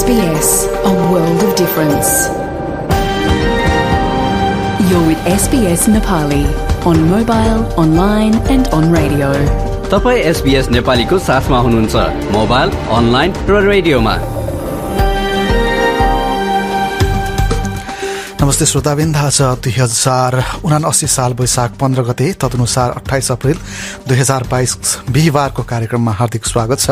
SBS, a world of difference. You're with SBS Nepali on mobile, online and on radio. तपाई SBS नेपालीको साथमा हुनुहुन्छ mobile, online र रेडियोमा। नमस्ते श्रोताबिन्द, आज 2079 साल वैशाख 15 गते तदनुसार 28 अप्रेल 2022 बिहिबारको कार्यक्रममा हार्दिक स्वागत छ।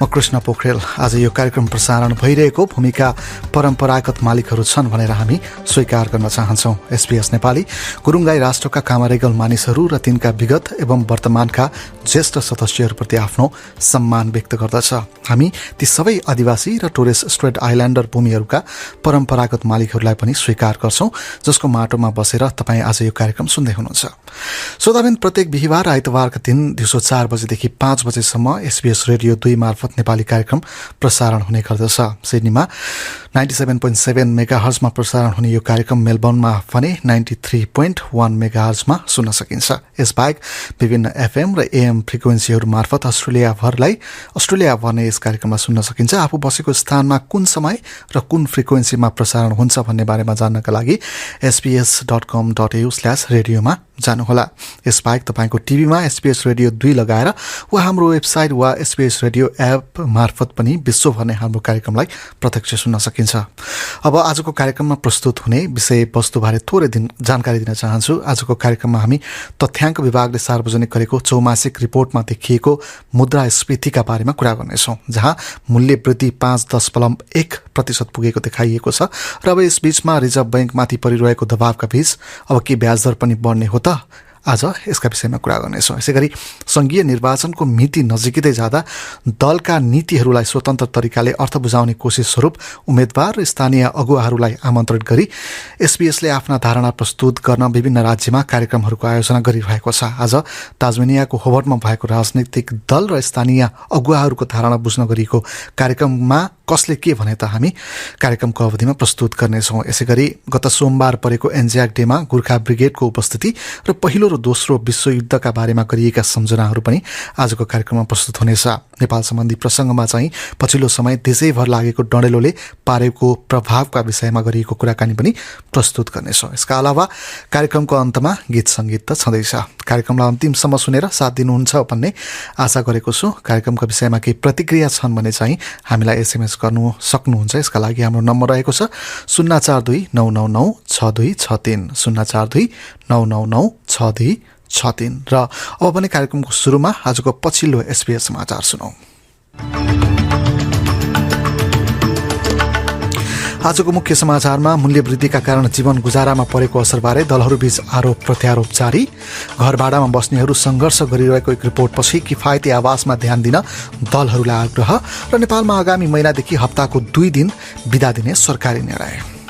म कृष्ण पोखरेल। आज यो कार्यक्रम प्रसारण भइरहेको भूमिका परम्परागत मालिकहरू छन् भनेर हामी स्वीकार गर्न चाहन्छौँ। SBS नेपाली गुरुङ गाई राष्ट्रका कामरेगल मानिसहरू र तिनका विगत एवं वर्तमानका ज्येष्ठ सदस्यहरूप्रति आफ्नो सम्मान व्यक्त गर्दछ। हामी ती सबै आदिवासी र टोरेस स्ट्रेट आइल्यान्डर भूमिहरूका परम्परागत मालिकहरूलाई पनि स्वीकार गर्छौं, जसको माटोमा बसेर तपाईँ आज यो कार्यक्रम सुन्दै हुनुहुन्छ। श्रोताबिन, प्रत्येक बिहिबार आइतबारका दिन दिउँसो 4 बजेदेखि 5 बजेसम्म SBS रेडियो 2 मार्फत नेपाली कार्यक्रम प्रसारण हुने गर्दछ। सिडनीमा 97.7 मेगाहर्जमा प्रसारण हुने यो कार्यक्रम मेलबर्नमा भने 93.1 मेगाहर्जमा सुन्न सकिन्छ। यसबाहेक विभिन्न FM र AM फ्रिक्वेन्सीहरू मार्फत अस्ट्रेलियाभर नै यस कार्यक्रममा सुन्न सकिन्छ। आफू बसेको स्थानमा कुन समय र कुन फ्रिक्वेन्सीमा प्रसारण हुन्छ भन्ने बारेमा जान्नका लागि sbs.com.au/radioमा जानुहोला। यसबाहेक तपाईँको टिभीमा SBS रेडियो 2 लगाएर वा हाम्रो वेबसाइट वा SBS रेडियो एप मार्फत पनि विश्वभर नै हाम्रो कार्यक्रमलाई प्रत्यक्ष सुन्न सकिन्छ। अब आजको कार्यक्रममा प्रस्तुत हुने विषयवस्तुबारे थोरै जानकारी दिन चाहन्छु। आजको कार्यक्रममा हामी तथ्याङ्क विभागले सार्वजनिक गरेको चौमासिक रिपोर्टमा देखिएको मुद्रास्फीतिका बारेमा कुरा गर्नेछौँ, जहाँ मूल्य वृद्धि 5.1% पुगेको देखाइएको छ। र अब यस बीचमा रिजर्भ ब्याङ्कमाथि परिरहेको दबावका बीच अब के ब्याजदर पनि बढ्ने हो त? आज यसका विषयमा कुरा गर्नेछौँ। यसैगरी संघीय निर्वाचनको मिति नजिकै जाँदा दलका नीतिहरूलाई स्वतन्त्र तरिकाले अर्थ बुझाउने कोसिस स्वरूप उम्मेदवार र स्थानीय अगुवाहरूलाई आमन्त्रित गरी SBSले आफ्ना धारणा प्रस्तुत गर्न विभिन्न राज्यमा कार्यक्रमहरूको आयोजना गरिरहेको छ। आज ताजमेनियाको होबर्टमा भएको राजनैतिक दल र स्थानीय अगुवाहरूको धारणा बुझ्न गरिएको कार्यक्रममा कसले के भने त हामी कार्यक्रमको अवधिमा प्रस्तुत गर्नेछौँ। यसैगरी गत सोमबार परेको एन्ज्याक डेमा गोर्खा ब्रिगेडको उपस्थिति र पहिलो र दोस्रो विश्वयुद्धका बारेमा गरिएका सम्झनाहरू पनि आजको कार्यक्रममा प्रस्तुत हुनेछ। नेपाल सम्बन्धी प्रसङ्गमा चाहिँ पछिल्लो समय देशैभर लागेको डडेलोले पारेको प्रभावका विषयमा गरिएको कुराकानी पनि प्रस्तुत गर्नेछौँ। यसका अलावा कार्यक्रमको अन्तमा गीत सङ्गीत त छँदैछ। कार्यक्रमलाई अन्तिमसम्म सुनेर साथ दिनुहुन्छ भन्ने आशा गरेको छु। कार्यक्रमका विषयमा केही प्रतिक्रिया छन् भने चाहिँ हामीलाई SMS गर्नु सक्नुहुन्छ। यसका लागि हाम्रो नम्बर रहेको छ 042-999-6263 042-999-6263। र अब पनि कार्यक्रमको सुरुमा आजको पछिल्लो SBS समाचार सुनौ। आजको मुख्य समाचारमा मूल्य वृद्धिका कारण जीवन गुजारामा परेको असरबारे दलहरूबीच आरोप प्रत्यारोप जारी। घर भाडामा बस्नेहरू सङ्घर्ष गरिरहेको एक रिपोर्टपछि किफायती आवासमा ध्यान दिन दलहरूलाई आग्रह। र नेपालमा आगामी महिनादेखि हप्ताको 2 दिन बिदा दिने सरकारी निर्णय।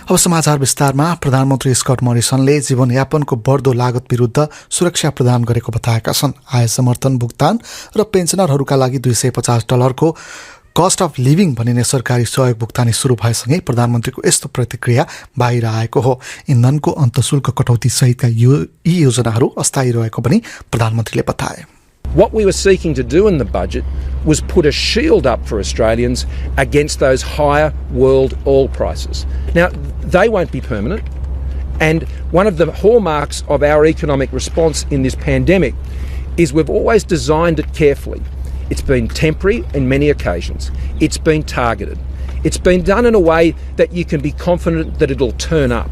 अब समाचार विस्तारमा। प्रधानमन्त्री स्कट मोरिसनले जीवनयापनको बढ्दो लागत विरुद्ध सुरक्षा प्रदान गरेको बताएका छन्। आय समर्थन भुक्तान र पेन्सनरहरूका लागि $250 को कस्ट अफ लिभिङ भनिने सरकारी सहयोग भुक्तानी सुरु भएसँगै प्रधानमन्त्रीको यस्तो प्रतिक्रिया बाहिर आएको हो। इन्धनको अन्तशुल्क कटौती सहितका यी योजनाहरू अस्थायी रहेको पनि प्रधानमन्त्रीले बताए। What we were seeking to do in the budget was put a shield up for Australians against those higher world oil prices. Now, they won't be permanent, and one of the hallmarks of our economic response in this pandemic is we've always designed it carefully. It's been temporary in many occasions. It's been targeted. It's been done in a way that you can be confident that it'll turn up.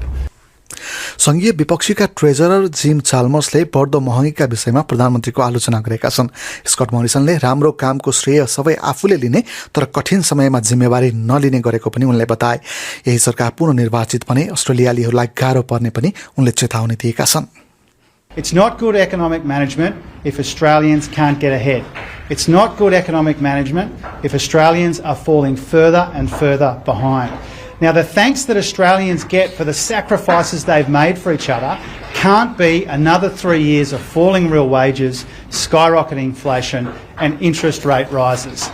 संघीय विपक्षीका treasurer gym चाल्मर्सले बढ्दो महँगीका विषयमा प्रधानमन्त्रीको आलोचना गरेका छन्। Scott मोरिसनले राम्रो कामको श्रेय सबै आफूले लिने तर कठिन समयमा जिम्मेवारी नलिने गरेको पनि उनले बताए। यही सरकार पुनर्निर्वाचित भने अस्ट्रेलियालीहरूलाई गाह्रो पर्ने पनि उनले चेतावनी दिएका छन्। It's not good economic management if Australians can't get ahead. It's not good economic management if Australians are falling further and further behind. Now, the thanks that Australians get for the sacrifices they've made for each other can't be another 3 years of falling real wages, skyrocketing inflation and interest rate rises.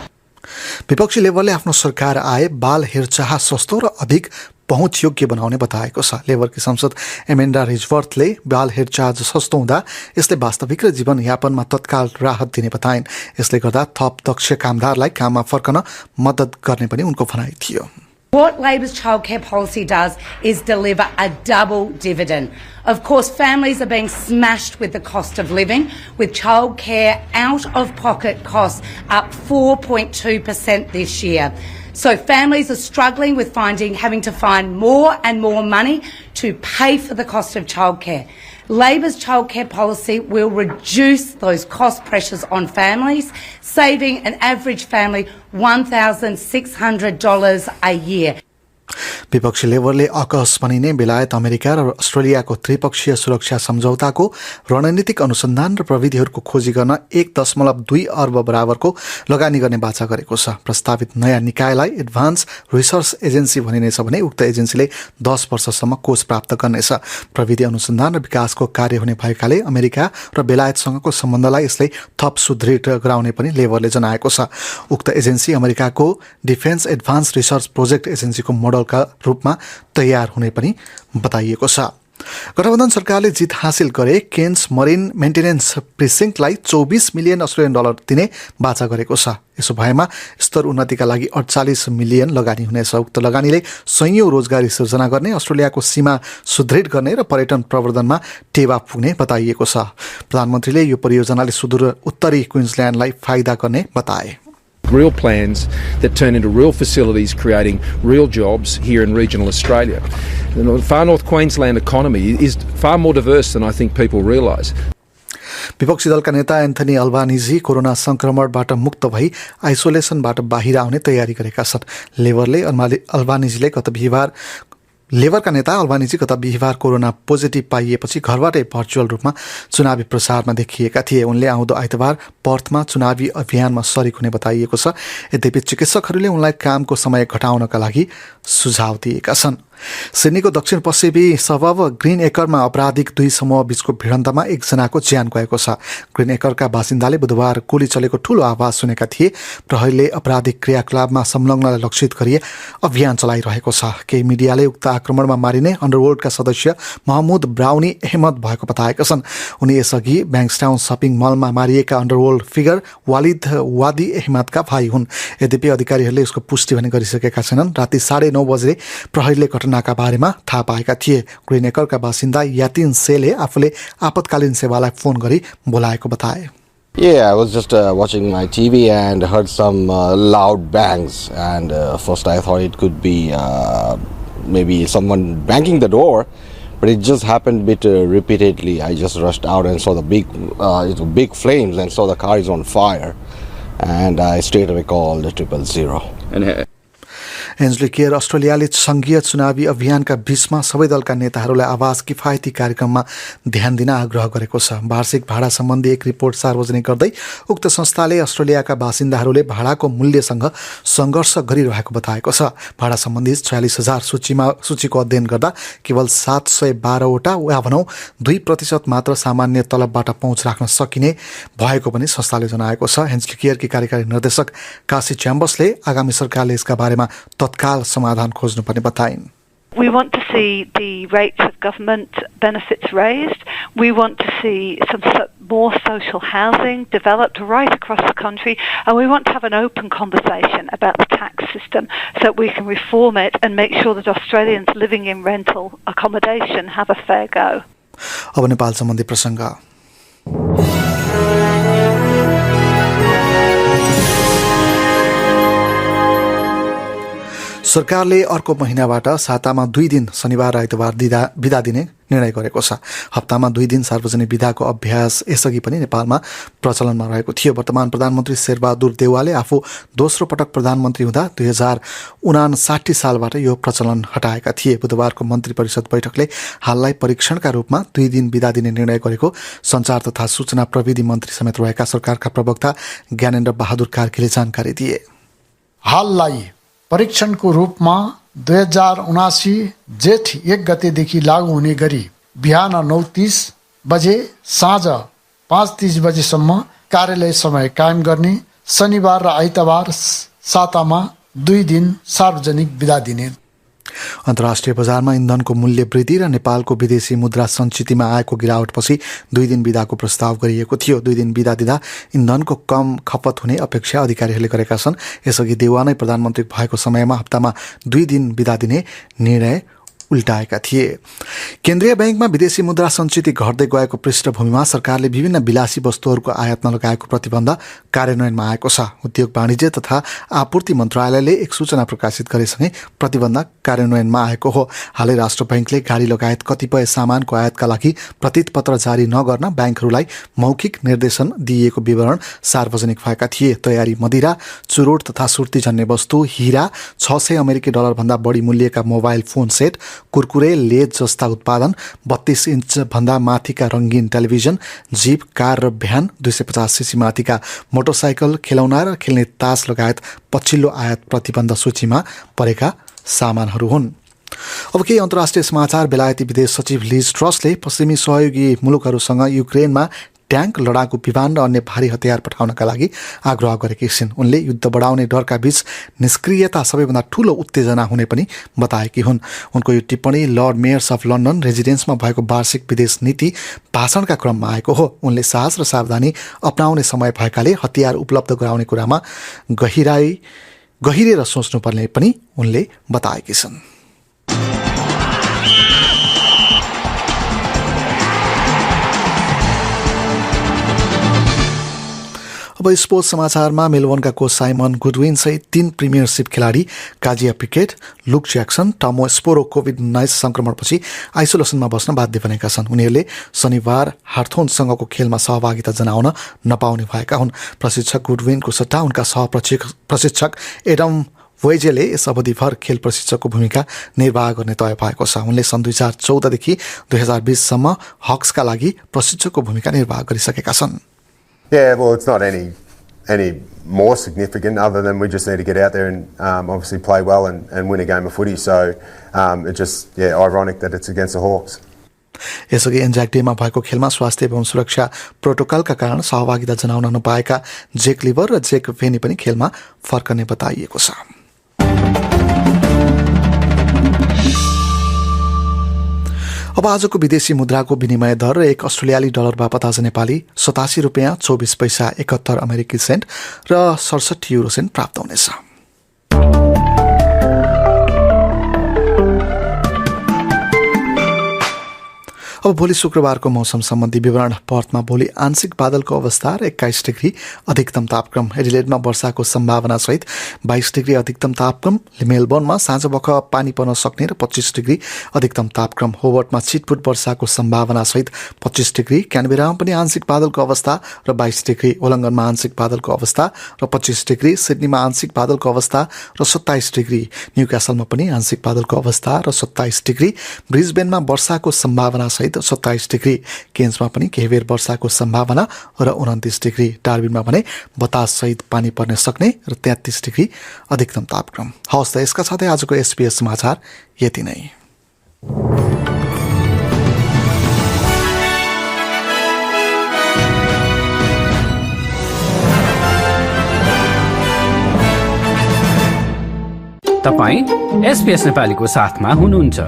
विपक्षी लेभलले आफ्नो सरकार आए बाल हेरचाह सस्तो र अधिक पहुँचयोग्य बनाउने बताएको छ। लेबरकी सांसद एमेन्डा रिजवर्थले बाल हेरचाह सस्तो हुँदा यसले वास्तविक र जीवनयापनमा तत्काल राहत दिने बताइन्। यसले गर्दा थप दक्ष कामदारलाई काममा फर्कन मद्दत गर्ने पनि उनको भनाइ थियो। What Labor's childcare policy does is deliver a double dividend. Of course, families are being smashed with the cost of living, with childcare out-of-pocket costs up 4.2% this year. So families are struggling with having to find more and more money to pay for the cost of childcare. Labor's childcare policy will reduce those cost pressures on families, saving an average family $1,600 a year. विपक्षी लेबरले अकस भनिने बेलायत America र अस्ट्रेलियाको त्रिपक्षीय सुरक्षा सम्झौताको रणनीतिक अनुसन्धान र प्रविधिहरूको खोजी गर्न 1.2 अर्ब बराबरको लगानी गर्ने बाचा गरेको छ। प्रस्तावित नयाँ निकायलाई एडभान्स रिसर्च एजेन्सी भनिनेछ भने उक्त एजेन्सीले 10 वर्षसम्म कोष प्राप्त गर्नेछ। प्रविधि अनुसन्धान र विकासको कार्य हुने भएकाले अमेरिका र बेलायतसँगको सम्बन्धलाई यसले थप सुदृढ गराउने पनि लेबरले जनाएको छ। उक्त एजेन्सी अमेरिकाको डिफेन्स एडभान्स रिसर्च प्रोजेक्ट एजेन्सीको मोडलका रूपमा तयार हुने पनि बताइएको छ। गठबन्धन सरकारले जित हासिल गरे केन्स मरिन मेन्टेनेन्स प्रिसिङ्क्टलाई 24 मिलियन अस्ट्रेलियन डलर दिने बाचा गरेको छ। यसो भएमा स्तर उन्नतिका लागि 48 मिलियन लगानी हुनेछ। उक्त लगानीले सयौं रोजगारी सृजना गर्ने, अस्ट्रेलियाको सीमा सुदृढ गर्ने र पर्यटन प्रवर्धनमा टेवा पुग्ने बताइएको छ। प्रधानमन्त्रीले यो परियोजनाले सुदूर उत्तरी क्वीन्सल्यान्डलाई फाइदा गर्ने बताए। Real plans that turn into real facilities, creating real jobs here in regional Australia. The far north Queensland economy is far more diverse than I think people realise. विपक्षी दलका नेता एन्थनी अल्बानिजी कोरोना संक्रमणबाट मुक्त भई आइसोलेसनबाट बाहिर आउने तयारी गरेका छन्। लेबरका नेता अल्बानिजी गत बिहिबार कोरोना पोजिटिभ पाइएपछि घरबाटै भर्चुअल रूपमा चुनावी प्रचारमा देखिएका थिए। उनले आउँदो आइतबार पर्थमा चुनावी अभियानमा सरिक हुने बताइएको छ। यद्यपि चिकित्सकहरूले उनलाई कामको समय घटाउनका लागि सुझाव दिएका छन्। सिडनीको दक्षिण पश्चिमी सबब ग्रीन एकरमा आपराधिक दुई समूह बीचको भिडन्तमा एकजनाको ज्यान गएको छ। ग्रीन एकरका बासिन्दाले बुधबार गोली चलेको ठूलो आवाज सुनेका थिए। प्रहरीले आपराधिक क्रियाकलापमा संलग्नलाई लक्षित गरी अभियान चलाइरहेको छ। केही मिडियाले उक्त आक्रमणमा मारिने अन्डरवर्ल्डका सदस्य महमुद ब्राउनी अहमद भएको बताएका छन्। उनी यसअघि ब्याङ्क्सटाउन सपिङ मलमा मारिएका अन्डरवर्ल्ड फिगर वालिद वादी अहमदका भाइ हुन्। यद्यपि अधिकारीहरूले यसको पुष्टि भने गरिसकेका छैनन्। राति 9:30 बजे प्रहरीले घटनाका बारेमा थाहा पाएका थिए। ग्रीन एकरका बासिन्दा यातिन सेले आफूले आपतकालीन सेवालाई फोन गरी बोलाएको बताए। Yeah, I was just watching my TV and heard some loud bangs, and first I thought it could be maybe someone banging the door, but it just happened a bit repeatedly. I just rushed out and saw the big flames and saw the car is on fire, and I straight away called 000. हेन्जली care अस्ट्रेलियाले संघीय चुनावी अभियानका बीचमा सबै दलका नेताहरूलाई आवास किफायती कार्यक्रममा ध्यान दिन आग्रह गरेको छ। वार्षिक भाडा सम्बन्धी एक रिपोर्ट सार्वजनिक गर्दै उक्त संस्थाले अस्ट्रेलियाका बासिन्दाहरूले भाडाको मूल्यसँग सङ्घर्ष गरिरहेको बताएको छ। भाडा सम्बन्धी 46,000 सूचीको अध्ययन गर्दा केवल 712 वटा वा भनौं 2% मात्र सामान्य तलबबाट पहुँच राख्न सकिने भएको पनि संस्थाले जनाएको छ। हेन्जली केयरकी कार्यकारी निर्देशक कासी च्याम्बर्सले आगामी सरकारले यसका बारेमा तत्काल समाधान खोज्नुपर्ने बताइन्। We want to see the rates of government benefits raised. We want to see some more social housing developed right across the country, and we want to have an open conversation about the tax system so that we can reform it and make sure that Australians living in rental accommodation have a fair go. अब नेपाल सम्बन्धी प्रसङ्ग। सरकारले अर्को महिनाबाट सातामा 2 दिन शनिबार र आइतबार बिदा दिने निर्णय गरेको छ। हप्तामा 2 दिन सार्वजनिक बिदाको अभ्यास यसअघि पनि नेपालमा प्रचलनमा रहेको थियो। वर्तमान प्रधानमन्त्री शेरबहादुर देउवाले आफू दोस्रो पटक प्रधानमन्त्री हुँदा 2059 सालबाट यो प्रचलन हटाएका थिए। बुधबारको मन्त्री परिषद बैठकले हाललाई परीक्षणका रूपमा 2 दिन बिदा दिने निर्णय गरेको सञ्चार तथा सूचना प्रविधि मन्त्री समेत रहेका सरकारका प्रवक्ता ज्ञानेन्द्र बहादुर कार्कीले जानकारी दिए। हाललाई परीक्षणको रूपमा 2079 जेठ 1 गतेदेखि लागू हुने गरी बिहान 9:30 बजे साँझ 5:30 बजेसम्म कार्यालय समय कायम गर्ने, शनिबार र आइतबार सातामा 2 दिन सार्वजनिक बिदा दिने। अन्तर्राष्ट्रिय बजारमा इन्धनको मूल्य वृद्धि र नेपालको विदेशी मुद्रा सञ्चितमा आएको गिरावटपछि 2 दिन बिदाको प्रस्ताव गरिएको थियो। 2 दिन बिदा दिँदा इन्धनको कम खपत हुने अपेक्षा अधिकारीहरूले गरेका छन्। यसअघि देउवा नै प्रधानमन्त्री भएको समयमा हप्तामा 2 दिन बिदा दिने निर्णय उल्टाएका थिए। केन्द्रीय बैंकमा विदेशी मुद्रा सञ्चित घट्दै गएको पृष्ठभूमिमा सरकारले विभिन्न विलासी वस्तुहरूको आयातमा लगाएको प्रतिबन्ध कार्यान्वयनमा आएको छ। उद्योग वाणिज्य तथा आपूर्ति मन्त्रालयले एक सूचना प्रकाशित गरेसँगै प्रतिबन्ध कार्यान्वयनमा आएको हो। हालै राष्ट्र बैंकले गाडी लगायत कतिपय सामानको आयातका लागि प्रतिपत्र जारी नगर्न बैंकहरूलाई मौखिक निर्देशन दिएको विवरण सार्वजनिक भएका थिए। तयारी मदिरा, चुरोट तथा सुर्तीजन्य वस्तु, हीरा, $600 भन्दा बढी मूल्यका मोबाइल फोन सेट, कुरकुरे, लेज जस्ता उत्पादन, 32 इन्च भन्दा माथिका रंगीन टेलिभिजन, जीप, कार र भ्यान, 250 सीसी माथिका मोटरसाइकल, खेलौना र खेल्ने तास लगायत पछिल्लो आयात प्रतिबन्ध सूचीमा परेका सामानहरू हुन्। अब केही अन्तर्राष्ट्रिय समाचार। बेलायती विदेश सचिव लिज ट्रसले पश्चिमी सहयोगी मुलुकहरूसँग युक्रेनमा ट्याङ्क, लडाकु विमान र अन्य भारी हतियार पठाउनका लागि आग्रह गरेकी छिन्। उनले युद्ध बढाउने डरका बीच निष्क्रियता सबैभन्दा ठूलो उत्तेजना हुने पनि बताएकी हुन्। उनको यो टिप्पणी लर्ड मेयर्स अफ लन्डन रेजिडेन्समा भएको वार्षिक विदेश नीति भाषणका क्रममा आएको हो। उनले साहस र सावधानी अपनाउने समय भएकाले हतियार उपलब्ध गराउने कुरामा गहिरेर सोच्नुपर्ने पनि उनले बताएकी छन्। अब स्पोर्ट्स समाचारमा मेलबोर्नका कोच साइमन गुडविन सहित 3 प्रिमियरसिप खेलाडी काजिया पिकेट, लुक ज्याक्सन, टमो स्पोरो कोभिड-19 संक्रमणपछि आइसोलेसनमा बस्न बाध्य बनेका छन्। उनीहरूले शनिबार हार्थोनसँगको खेलमा सहभागिता जनाउन नपाउने भएका हुन्। प्रशिक्षक गुडविनको सट्टा उनका प्रशिक्षक एडम वेजेले यस अवधिभर खेल प्रशिक्षकको भूमिका निर्वाह गर्ने तय भएको छ। उनले सन् 2014 देखि 2020 सम्म हक्सका लागि प्रशिक्षकको भूमिका निर्वाह गरिसकेका छन्। Yeah, well, it's not any more significant other than we just need to get out there and obviously play well and win a game of footy. So it's just ironic that it's against the Hawks. यसअघि एन्जाक डेमा भएको खेलमा स्वास्थ्य एवं सुरक्षा प्रोटोकलका कारण सहभागिता जनाउन नपाएका जेक लिभर र जेक भेनी पनि खेलमा फर्कने बताइएको छ। अब आजको विदेशी मुद्राको विनिमय दर र 1 अस्ट्रेलियाली डलर बापत आज नेपाली ₹87.24, 71 अमेरिकी सेन्ट र 67 युरो सेन्ट प्राप्त हुनेछ। अब भोलि शुक्रबारको मौसम सम्बन्धी विवरण। पर्थमा भोलि आंशिक बादलको अवस्था र 21 डिग्री अधिकतम तापक्रम। एडिलेडमा वर्षाको सम्भावना सहित 22 डिग्री अधिकतम तापक्रम। मेलबोर्नमा साँझपख पानी पर्न सक्ने र 25 डिग्री अधिकतम तापक्रम। होबर्टमा छिटपुट वर्षाको सम्भावना सहित 25 डिग्री। क्यानबेरामा पनि आंशिक बादलको अवस्था र 22 डिग्री। ओलङ्गनमा आंशिक बादलको अवस्था र 25 डिग्री। सिडनीमा आंशिक बादलको अवस्था र 27 डिग्री। न्यूक्यासलमा पनि आंशिक बादलको अवस्था र 27 डिग्री। ब्रिजबेनमा वर्षाको सम्भावना सहित 27 डिग्री। केन्समा पनि केही बेर वर्षाको सम्भावना र 29 डिग्री। डार्बिनमा भने बतास सहित पानी पर्न सक्ने र 33 डिग्री अधिकतम तापक्रम। हवस् त यसका साथै आजको SBS समाचार यति नै। तपाईं SBS नेपालीको साथमा हुनुहुन्छ।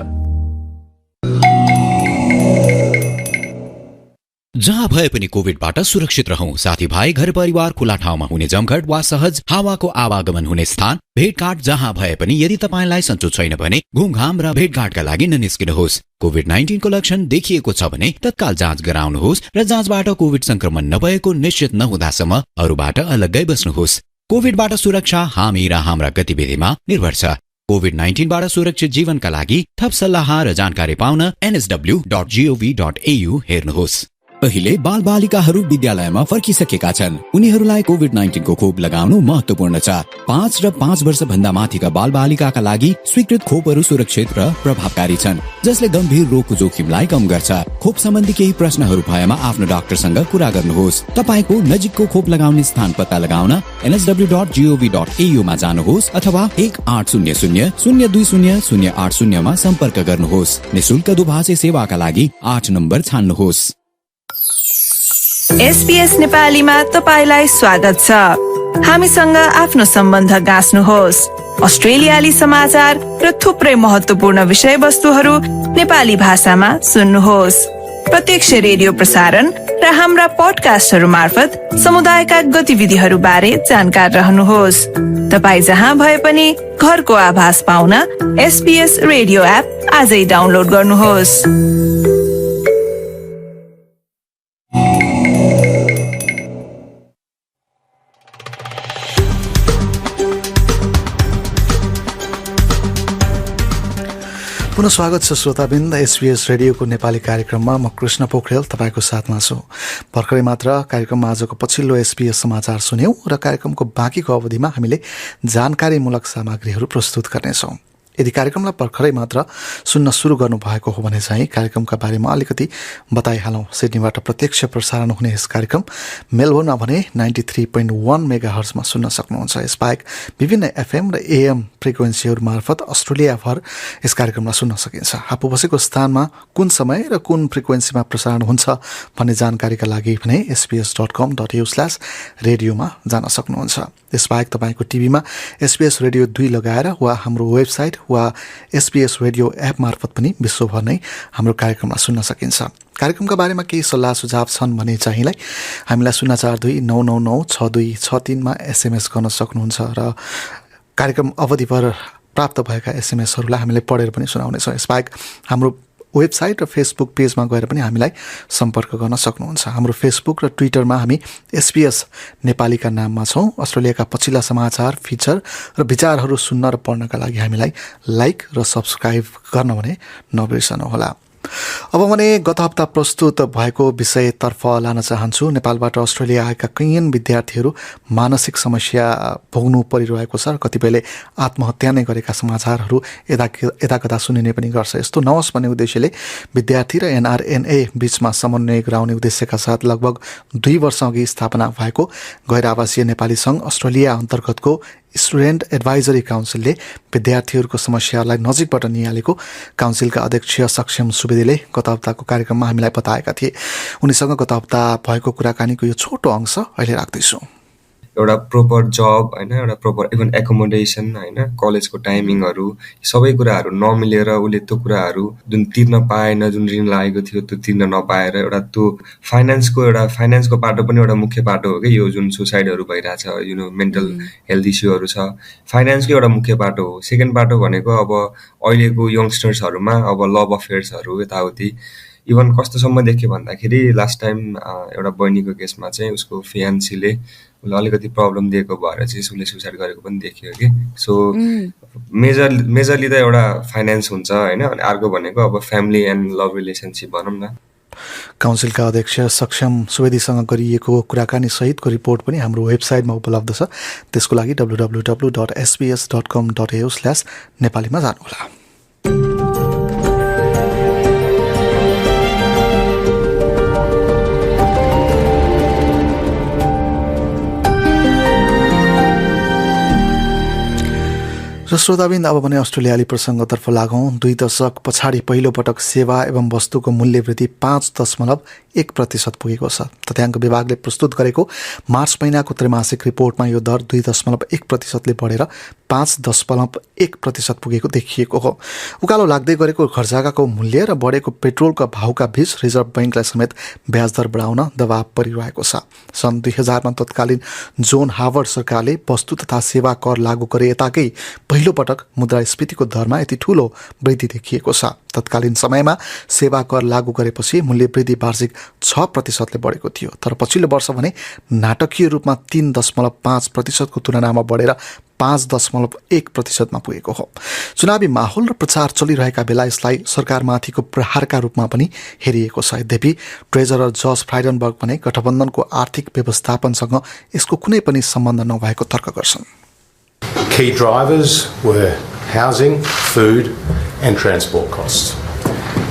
जहाँ भए पनि कोभिडबाट सुरक्षित रहौं। साथीभाइ, घर परिवार, खुला ठाउँमा हुने जमघट वा सहज हावाको आवागमन हुने स्थान, भेटघाट जहाँ भए पनि यदि तपाईलाई सन्चो छैन भने घुमघाम र भेटघाटका लागि ननिस्किनुहोस्। कोभिड-19 को लक्षण देखिएको छ भने तत्काल जाँच गराउनुहोस् र जाँचबाट कोभिड संक्रमण नभएको निश्चित नहुँदासम्म अरूबाट अलग्गै बस्नुहोस्। कोभिडबाट सुरक्षा हामी र हाम्रा गतिविधिमा निर्भर छ। कोभिड-19 बाट सुरक्षित जीवनका लागि थप सल्लाह र जानकारी पाउन nsw.gov.au हेर्नुहोस्। अहिले बालबालिकाहरू विद्यालयमा फर्किसकेका छन्। उनीहरूलाई कोभिड-19 को खोप लगाउनु महत्वपूर्ण छ। 5 र 5 वर्ष भन्दा माथिका बालबालिकाका लागि स्वीकृत खोपहरू सुरक्षित र प्रभावकारी छन्, जसले गम्भीर रोगको जोखिमलाई कम गर्छ। खोप सम्बन्धी केही प्रश्नहरू भएमा आफ्नो डाक्टरसँग कुरा गर्नुहोस्। तपाईको नजिकको खोप लगाउने स्थान पत्ता लगाउन nsw.gov.au मा जानुहोस् अथवा 1800-020-080 मा सम्पर्क गर्नुहोस्। निशुल्क दुभाषी सेवाका लागि 8 नम्बर छान्नुहोस्। SBS नेपालीमा तपाईलाई स्वागत छ। हामीसँग आफ्नो सम्बन्ध गाँच्नुहोस्। अस्ट्रेलियाली समाचार र थुप्रै महत्त्वपूर्ण विषयवस्तुहरू नेपाली भाषामा सुन्नुहोस्। प्रत्यक्ष रेडियो प्रसारण र हाम्रा पडकास्टहरू मार्फत समुदायका गतिविधिहरू बारे जानकार रहनुहोस्। तपाईँ जहाँ भए पनि घरको आभास पाउन SBS रेडियो एप आजै डाउनलोड गर्नुहोस्। पुनः स्वागत छ श्रोताबिन्द SBS रेडियोको नेपाली कार्यक्रममा। म कृष्ण पोखरेल तपाईको साथमा छु। भर्खरै मात्र कार्यक्रममा आजको पछिल्लो SBS समाचार सुन्यौं र कार्यक्रमको बाँकीको अवधिमा हामीले जानकारीमूलक सामग्रीहरू प्रस्तुत गर्नेछौं। यदि कार्यक्रमलाई भर्खरै मात्र सुन्न सुरु गर्नुभएको हो भने चाहिँ कार्यक्रमका बारेमा अलिकति बताइहालौं। सिडनीबाट प्रत्यक्ष प्रसारण हुने यस कार्यक्रम मेलबोर्नमा भने 93.1 मेगाहर्जमा सुन्न सक्नुहुन्छ। यसबाहेक विभिन्न FM र AM फ्रिक्वेन्सीहरू मार्फत अस्ट्रेलियाभर यस कार्यक्रमलाई सुन्न सकिन्छ। आफू बसेको स्थानमा कुन समय र कुन फ्रिक्वेन्सीमा प्रसारण हुन्छ भन्ने जानकारीका लागि भने sbs.com.au/रेडियोमा जान सक्नुहुन्छ। यसबाहेक तपाईको टिभीमा SBS रेडियो 2 लगाएर वा हाम्रो वेबसाइट वा SBS रेडियो एप मार्फत पनि विश्वभर नै हाम्रो कार्यक्रमलाई सुन्न सकिन्छ। कार्यक्रमका बारेमा केही सल्लाह सुझाव छन् भने चाहिँलाई हामीलाई 042999626 मा SMS गर्न सक्नुहुन्छ र कार्यक्रम अवधिभर प्राप्त भएका SMSहरूलाई हामीले पढेर पनि सुनाउनेछौँ। यसबाहेक हाम्रो वेबसाइट र फेसबुक पेजमा गएर पनि हामीलाई सम्पर्क गर्न सक्नुहुन्छ। हाम्रो फेसबुक र ट्विटरमा हामी SBS नेपालीका नाममा छौँ। अस्ट्रेलियाका पछिल्ला समाचार, फिचर र विचारहरू सुन्न र पढ्नका लागि हामीलाई लाइक र सब्स्क्राइब गर्न भने नबिर्सनुहोला। अब भने गत हप्ता प्रस्तुत भएको विषयतर्फ लान चाहन्छु। नेपालबाट अस्ट्रेलिया आएका कैयन विद्यार्थीहरू मानसिक समस्या भोग्नु परिरहेको छ र कतिपयले आत्महत्या नै गरेका समाचारहरू यदाकदा सुनिने पनि गर्छ। यस्तो नहोस् भन्ने उद्देश्यले विद्यार्थी र NRNA बीचमा समन्वय गराउने उद्देश्यका साथ लगभग 2 वर्ष अघि स्थापना भएको गैर आवासीय नेपाली सङ्घ अस्ट्रेलिया अन्तर्गतको स्टुडेन्ट एडभाइजरी काउन्सिलले विद्यार्थीहरूको समस्यालाई नजिकबाट निहालेको काउन्सिलका अध्यक्ष सक्षम सुवेदीले गत हप्ताको कार्यक्रममा हामीलाई बताएका थिए। उनीसँग गत हप्ता भएको कुराकानीको यो छोटो अंश अहिले राख्दैछु। एउटा प्रोपर जब हैन, एउटा प्रोपर इभन एकोमोडेसन हैन, कलेजको टाइमिङहरू सबै कुराहरू नमिलेर उले त्यो कुराहरू जुन तिर्न पाएन, जुन ऋण लागेको थियो त्यो तिर्न नपाएर एउटा त्यो फाइनान्सको पाटो पनि एउटा मुख्य पाटो हो कि यो जुन सुसाइडहरू भइरहेछ, मेन्टल हेल्थ इस्युहरू छ, फाइनान्सको एउटा मुख्य पाटो हो। सेकेन्ड पाटो भनेको अब अहिलेको यङ्स्टर्सहरूमा अब लभ अफेयर्सहरू यताउति इभन कस्तोसम्म देख्यो भन्दाखेरि लास्ट टाइम एउटा बहिनीको केसमा चाहिँ उसको फियान्सीले उसले अलिकति प्रब्लम दिएको भएर चाहिँ उसले सुसाइड गरेको पनि देखियो कि। सो मेजरली त एउटा फाइनेन्स हुन्छ हैन, अनि अर्को भनेको अब फ्यामिली एन्ड लभ रिलेसनसिप भनौँ न। काउन्सिलका अध्यक्ष सक्षम सुवेदीसँग गरिएको कुराकानी सहितको रिपोर्ट पनि हाम्रो वेबसाइटमा उपलब्ध छ। त्यसको लागि www.sbs.com.au/नेपालीमा जानुहोला। र श्रोताबिन्द अब भने अस्ट्रेलियाली प्रसङ्गतर्फ लागौँ। 2 दशक पछाडि पहिलो पटक सेवा एवं वस्तुको मूल्य वृद्धि 5.1% पुगेको छ। तथ्याङ्क विभागले प्रस्तुत गरेको मार्च महिनाको त्रैमासिक रिपोर्टमा यो दर 2.1%ले बढेर 5.1% पुगेको देखिएको हो। उकालो लाग्दै गरेको घरजग्गाको मूल्य र बढेको पेट्रोलका भाउका बीच रिजर्भ बैंकलाई समेत ब्याज दर बढाउन दबाव परिरहेको छ। सन् 2000 मा तत्कालीन जोन हावर्ड सरकारले वस्तु तथा सेवा कर लागू गरे यताकै पहिलो पटक मुद्रास्फीतिको दरमा यति ठूलो वृद्धि देखिएको छ। तत्कालीन समयमा सेवा कर लागू गरेपछि मूल्य वृद्धि वार्षिक 6%ले बढेको थियो, तर पछिल्लो वर्ष भने नाटकीय रूपमा 3.5% को तुलनामा बढेर 5.1% मा पुगेको हो। चुनावी माहौल र प्रचार चलिरहेका बेला यसलाई सरकारमाथिको प्रहारका रूपमा पनि हेरिएको छ। यद्यपि ट्रेजरर जर्ज फ्राइडनबर्ग भने गठबन्धनको आर्थिक व्यवस्थापनसँग यसको कुनै पनि सम्बन्ध नभएको तर्क गर्छन्। Key drivers were housing, food and transport costs.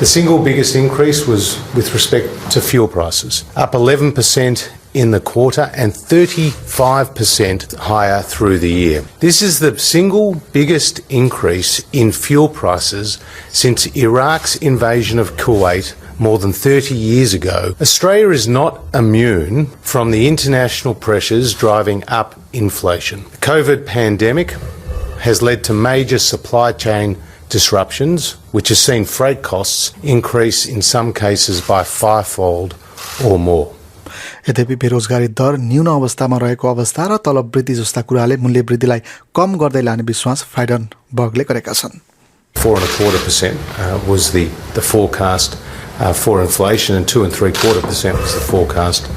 The single biggest increase was with respect to fuel prices, up 11% in the quarter and 35% higher through the year. This is the single biggest increase in fuel prices since Iraq's invasion of Kuwait more than 30 years ago. Australia is not immune from the international pressures driving up inflation. The COVID pandemic has led to major supply chain disruptions, which has seen freight costs increase in some cases by 5-fold or more. यद्यपि बेरोजगारी दर न्यून अवस्थामा रहेको अवस्था र तलब वृद्धि जस्ता कुराले मूल्य वृद्धिलाई कम गर्दै लाने विश्वास फ्राइडनबर्गले गरेका छन्। 4.25% was the forecast for inflation, and 2.75% was the forecast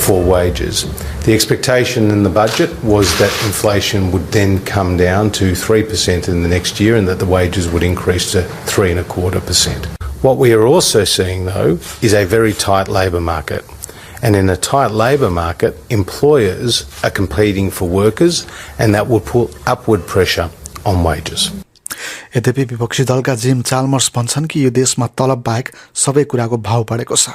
for wages. The expectation in the budget was that inflation would then come down to 3% in the next year and that the wages would increase to 3.25%. What we are also seeing, though, is a very tight labour market. And in a tight labour market, employers are competing for workers, and that will put upward pressure on wages. यद्यपि विपक्षी दलका gym Chalmers भन्छन् कि यो देशमा तलब बाहेक सबै कुराको भाव बढेको छ।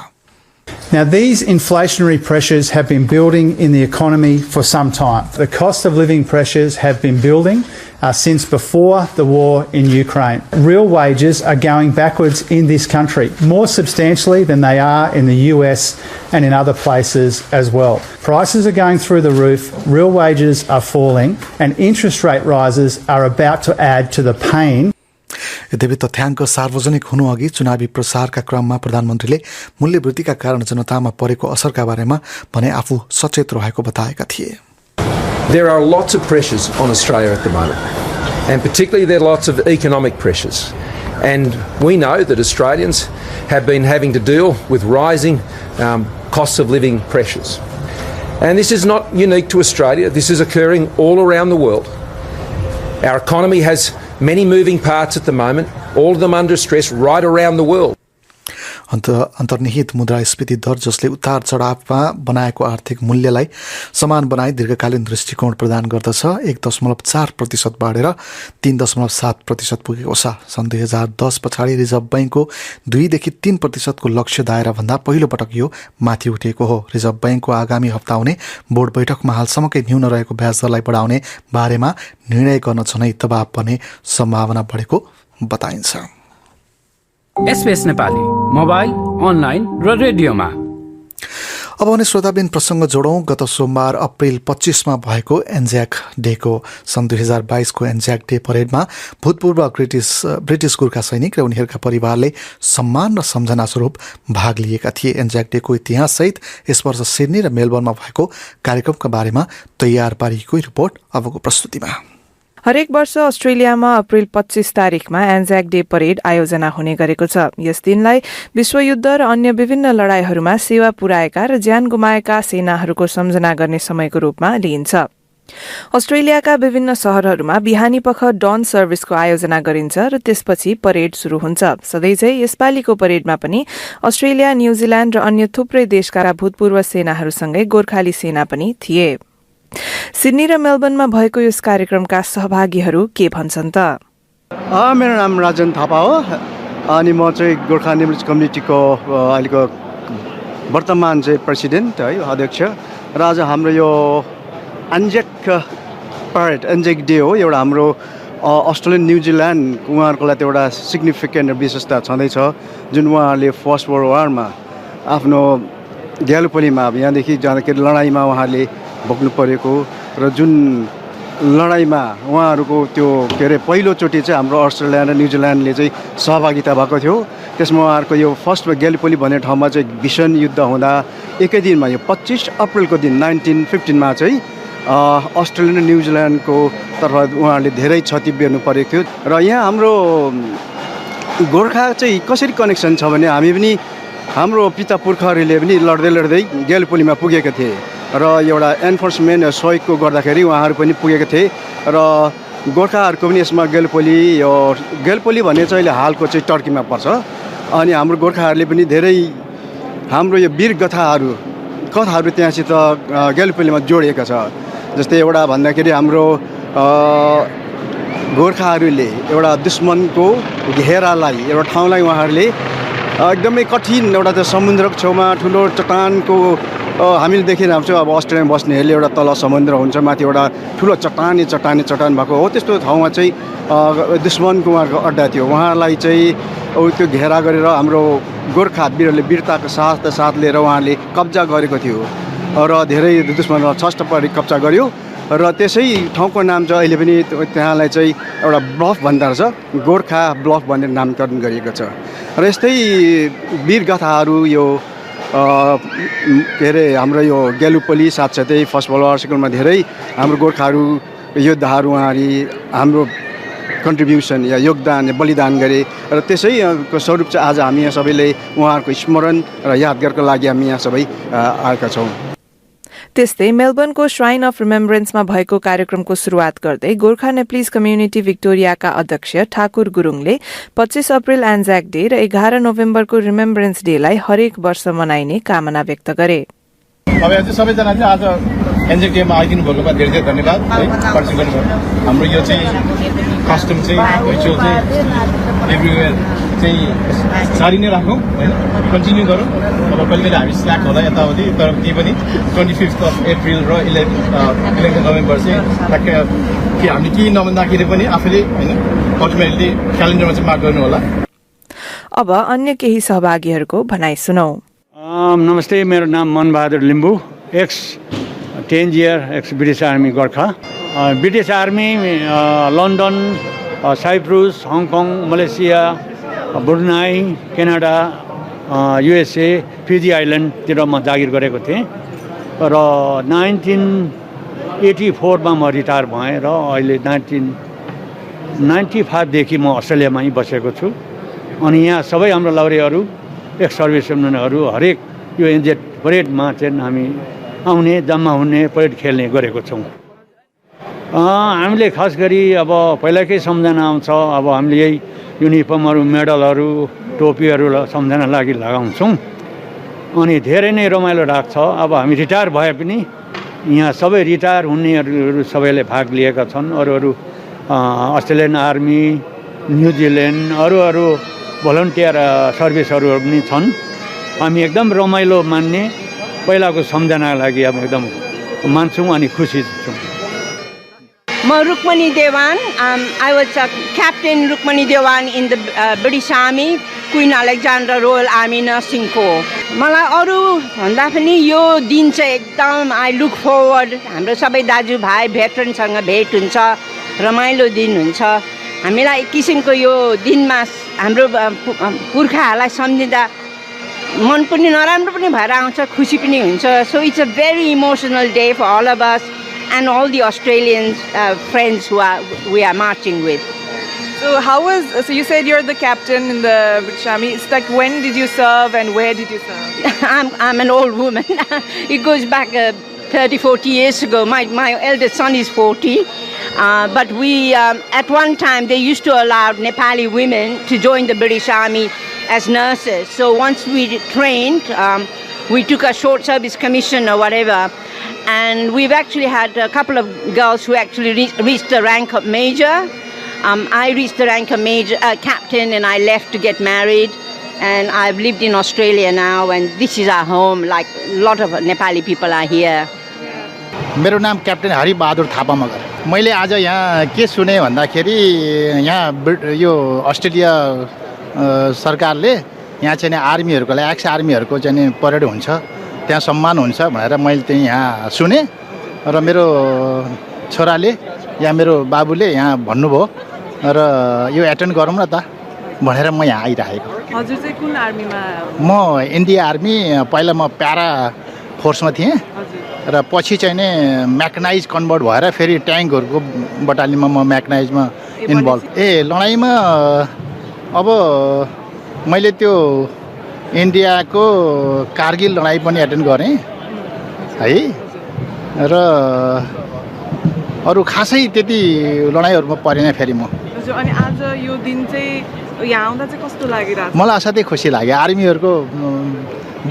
Now, these inflationary pressures have been building in the economy for some time. The cost of living pressures have been building since before the war in Ukraine. Real wages are going backwards in this country, more substantially than they are in the US and in other places as well. Prices are going through the roof, real wages are falling, and interest rate rises are about to add to the pain. यद्यपि तथ्याङ्क सार्वजनिक हुनु अघि चुनावी प्रसारका क्रममा प्रधानमन्त्रीले मूल्य वृद्धिका कारण जनतामा परेको असरका बारेमा भने आफू सचेत रहेको बताएका थिए। There are lots of pressures on Australia at the moment, and particularly there are lots of economic pressures. And we know that Australians have been having to deal with rising costs of living pressures. And this is not unique to Australia, this is occurring all around the world. Our economy has many moving parts at the moment, all of them under stress right around the world. अन्तर्निहित मुद्रास्फीति दर जसले उतार चढावमा बनाएको आर्थिक मूल्यलाई समान बनाई दीर्घकालीन दृष्टिकोण प्रदान गर्दछ 1.4% बढेर 3.7% पुगेको छ। सन् 2010 पछाडि रिजर्भ बैंकको 2 देखि 3% को लक्ष्य दायरा भन्दा पहिलो पटक यो माथि उठेको हो। रिजर्भ बैंकको आगामी हप्ता हुने बोर्ड बैठकमा हालसम्मकै न्यून रहेको ब्याज दरलाई बढाउने बारेमा निर्णय गर्न झनै दबाव पर्ने सम्भावना बढेको बताइन्छ। SBS नेपाली मोबाइल अनलाइन र रेडियोमा। अब भने श्रोताबिन प्रसंग जोडौं। गत सोमबार अप्रिल 25 मा भएको एन्ज्याक डेको सन् 2022 को एन्ज्याक डे परेडमा भूतपूर्व ब्रिटिश गोर्खा सैनिक र उनीहरूका परिवारले सम्मान र सम्झना स्वरूप भाग लिएका थिए। एन्ज्याक डेको इतिहास सहित यस वर्ष सिडनी र मेलबर्नमा भएको कार्यक्रमका बारेमा तयार पारिएको रिपोर्ट अबको प्रस्तुतिमा। हरेक वर्ष अस्ट्रेलियामा अप्रिल 25 तारिखमा एन्ज्याक डे परेड आयोजना हुने गरेको छ। यस दिनलाई विश्वयुद्ध र अन्य विभिन्न लडाईहरूमा सेवा पुर्याएका र ज्यान गुमाएका सेनाहरूको सम्झना गर्ने समयको रूपमा लिइन्छ। अस्ट्रेलियाका विभिन्न शहरहरूमा बिहानीपख डन सर्भिसको आयोजना गरिन्छ र त्यसपछि परेड शुरू हुन्छ। सधैँझै यसपालिको परेडमा पनि अस्ट्रेलिया, न्यूजील्याण्ड र अन्य थुप्रै देशका भूतपूर्व सेनाहरूसँगै गोर्खाली सेना पनि थिए। सिडनी र मेलबर्नमा भएको यस कार्यक्रमका सहभागीहरू के भन्छन् त? मेरो नाम राजन थापा हो अनि म चाहिँ गोर्खा निमृत कम्युनिटीको अहिलेको वर्तमान चाहिँ प्रेसिडेन्ट है, अध्यक्ष। र आज हाम्रो यो एन्ज्याक परेड एन्ज्याक डे हो। एउटा हाम्रो अस्ट्रेलियन न्युजिल्यान्ड उहाँहरूको लागि एउटा सिग्निफिकेन्ट विशेषता छँदैछ, जुन उहाँहरूले फर्स्ट वर्ल्ड वारमा आफ्नो ग्यालोपोलीमा यहाँदेखि जाँदाखेरि लडाइँमा उहाँहरूले भोग्नु परेको र जुन लडाइँमा उहाँहरूको त्यो के अरे पहिलोचोटि चाहिँ हाम्रो अस्ट्रेलिया र न्युजिल्यान्डले चाहिँ सहभागिता भएको थियो। त्यसमा उहाँहरूको यो फर्स्ट ग्यालोपोली भन्ने ठाउँमा चाहिँ भीषण युद्ध हुँदा एकै दिनमा यो 25 अप्रिलको दिन 1915 चाहिँ अस्ट्रेलिया र न्युजिल्यान्डको तर्फ उहाँहरूले धेरै क्षति बेर्नु परेको थियो। र यहाँ हाम्रो गोर्खा चाहिँ कसरी कनेक्सन छ भने हामी पनि हाम्रो पिता पुर्खाहरूले पनि लड्दै लड्दै ग्यालोपोलीमा पुगेका थिए र एउटा एन्फोर्समेन्ट सहयोगको गर्दाखेरि उहाँहरू पनि पुगेका थिए र गोर्खाहरूको पनि यसमा ग्यालोपोली भन्ने चाहिँ अहिले हालको चाहिँ टर्कीमा पर्छ। अनि हाम्रो गोर्खाहरूले पनि धेरै हाम्रो यो वीर कथाहरू त्यहाँसित ग्यालोपोलीमा जोडिएका छ। जस्तै एउटा भन्दाखेरि हाम्रो गोर्खाहरूले एउटा दुश्मनको घेरालाई एउटा ठाउँलाई उहाँहरूले एकदमै कठिन एउटा त्यो समुद्रको छेउमा ठुलो चट्टानको हामीले देखिरहेको छौँ। अब अस्ट्रेलियामा बस्नेहरूले एउटा तल समुद्र हुन्छ, माथि एउटा ठुलो चट्टान भएको हो। त्यस्तो ठाउँमा चाहिँ दुश्मनको उहाँहरूको अड्डा थियो। उहाँलाई चाहिँ त्यो घेरा गरेर हाम्रो गोर्खा वीरहरूले वीरताको साथ लिएर उहाँले कब्जा गरेको थियो र धेरै दुश्मनलाई छष्ट परि कब्जा गर्यो। र त्यसै ठाउँको नाम चाहिँ अहिले पनि त्यहाँलाई चाहिँ एउटा ब्लफ भन्दो रहेछ, गोर्खा ब्लफ भनेर नामकरण गरिएको छ। र यस्तै वीरगाथाहरू यो के अरे हाम्रो यो गेलुपोली साथसाथै फर्स्ट वर्ल्ड वार सेकेन्डमा धेरै हाम्रो गोर्खाहरू योद्धाहरू उहाँहरू हाम्रो कन्ट्रिब्युसन या योगदान या बलिदान गरे र त्यसैको स्वरूप चाहिँ आज हामी यहाँ सबैले उहाँहरूको स्मरण र यादगारको लागि हामी यहाँ सबै आएका छौँ। त्यस्तै मेलबर्नको श्राइन अफ रिमेम्ब्रेन्समा भएको कार्यक्रमको शुरूआत गर्दै गोर्खा नेप्लिज कम्युनिटी भिक्टोरियाका अध्यक्ष ठाकुर गुरुङले 25 अप्रिल एन्जाक डे र 11 नोभेम्बरको रिमेम्ब्रेन्स डेलाई हरेक वर्ष मनाइने कामना व्यक्त गरे। अब सबैजना चाहिँ आज एन्जाक डेमा आइदिनु भएकोमा धेरै धेरै धन्यवाद है पार्टिसिपेट गर्नुभयो। हाम्रो यो चाहिँ कस्टम चाहिँ रिचुअल चाहिँ एभ्रिवेयर चाहिँ सारी नै राखौँ होइन, कन्टिन्यू गरौँ। अब कहिले कहिले हामी स्ल्याक होला यताउति, तर त्यही पनि 25 अप्रिल र 11 नोभेम्बर चाहिँ ठ्याक्कै कि हामीले केही नभन्दाखेरि पनि आफूले होइन अल्टिमेटली क्यालेन्डरमा चाहिँ मार्क गर्नु होला। अब अन्य केही सहभागीहरूको भनाइ सुनौ। नमस्ते, मेरो नाम Manbahadur Limbu, ex 10 year ex British army Gorkha. British army London, Cyprus, Hong Kong, Malaysia, Brunei, Canada, USA, Fiji आइल्यान्डतिर म जागिर गरेको थिएँ र 1984 मा म रिटायर भएँ र अहिले 1995 देखि म अस्ट्रेलियामै बसेको छु। अनि यहाँ सबै हाम्रो लौरेहरू एक्स सर्भिसम्यानहरू हरेक यो एनजेड परेडमा चाहिँ हामी आउने, जम्मा हुने, परेड खेल्ने गरेको छौँ। हामीले खास गरी अब पहिलाकै सम्झना आउँछ, अब हामीले यही युनिफर्महरू, मेडलहरू, टोपीहरू सम्झना लागि लगाउँछौँ अनि धेरै नै रमाइलो लाग्छ। अब हामी रिटायर भए पनि यहाँ सबै रिटायर हुनेहरू सबैले भाग लिएका छन्। अरू अस्ट्रेलियन आर्मी, न्युजिल्यान्ड, अरू भलन्टियर सर्भिसहरू पनि छन्। हामी एकदम रमाइलो मान्ने, पहिलाको सम्झनाको लागि अब एकदम मान्छौँ अनि खुसी छौँ। म Rukmini Dewan, I was Captain Rukmini Dewan in the British Army, Queen Alexandra Royal Army Nursing Corps. मलाई अरू भन्दा पनि यो दिन चाहिँ एकदम I look forward। हाम्रो सबै दाजुभाइ भेटरनसँग भेट हुन्छ, रमाइलो दिन हुन्छ। हामीलाई एक किसिमको यो दिनमा हाम्रो पुर्खाहरूलाई सम्झिँदा मन पनि नराम्रो पनि भएर आउँछ, खुसी पनि हुन्छ। So it's a very emotional day for all of us and all the Australian friends we are marching with. So you said you're the captain in the British Army. It's like, when did you serve and where did you serve? I'm an old woman. It goes back 30-40 years ago. My eldest son is 40. But we, at one time, they used to allow Nepali women to join the British Army as nurses. So once we trained, we took a short service commission or whatever. And we've actually had a couple of girls who actually reached the rank of major. I reached the rank of captain, and I left to get married. And I've lived in Australia now, and this is our home. Like a lot of Nepali people are here. मेरो नाम captain Hari Bahadur Thapa Magar. मैले आज यहाँ के सुने भन्दाखेरि यहाँ यो अस्ट्रेलिया सरकारले यहाँ चाहिँ आर्मीहरूको लागि एक्स आर्मीहरूको चाहिँ परेड हुन्छ, त्यहाँ सम्मान हुन्छ भनेर मैले त्यही यहाँ सुने र मेरो छोराले या मेरो बाबुले यहाँ भन्नुभयो र यो एटेन्ड गरौँ न त भनेर म यहाँ आइरहेको। हजुर चाहिँ कुन आर्मीमा? म इन्डिया आर्मी, पहिला म प्यारा फोर्समा थिएँ र पछि चाहिँ नि म्याकनाइज कन्भर्ट भएर फेरि ट्याङ्कहरूको बटालियनमा म म्याकनाइजमा इन्भल्भ। लडाइँमा अब मैले त्यो इन्डियाको कारगिल लडाइँ पनि एटेन्ड गरेँ है र अरू खासै त्यति लडाइँहरूमा परेन फेरि म। अनि आज यो दिन चाहिँ यहाँ आउँदा चाहिँ कस्तो लागिरहेको छ? मलाई असाध्यै खुसी लाग्यो। आर्मीहरूको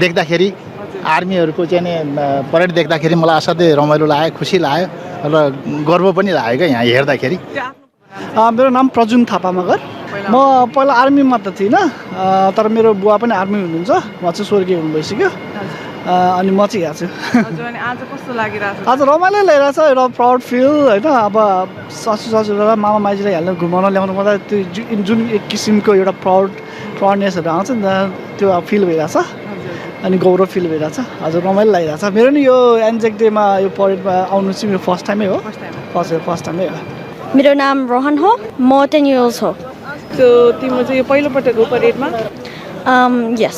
देख्दाखेरि, आर्मीहरूको चाहिँ परेड देख्दाखेरि मलाई असाध्यै रमाइलो लाग्यो, खुसी लाग्यो र गर्व पनि लाग्यो क्या यहाँ हेर्दाखेरि। मेरो नाम प्रजुन थापा मगर। म पहिला आर्मीमा त थिइनँ, तर मेरो बुवा पनि आर्मी हुनुहुन्छ, म चाहिँ स्वर्गीय हुनु भइसक्यो अनि म चाहिँ यहाँ छु। अनि आज कस्तो लागिरहेको छ? आज रमाइलो लागिरहेछ, एउटा प्राउड फिल होइन। अब ससुरा मामा माइजूलाई हाल्नु घुमाउन ल्याउनु पर्दा त्यो जुन एक किसिमको एउटा प्राउडनेसहरू आउँछ नि त, त्यो फिल भइरहेछ। अनि गौरव फिल भइरहेछ हजुर रमाइलो लागिरहेछ मेरो नि यो एन्जेक डेमा यो परेडमा आउनु चाहिँ मेरो फर्स्ट टाइमै हो फर्स्ट टाइमै हो मेरो नाम रोहन हो म 10 years हो सो तिम्रो चाहिँ यो पहिलोपटक हो परेडमा yes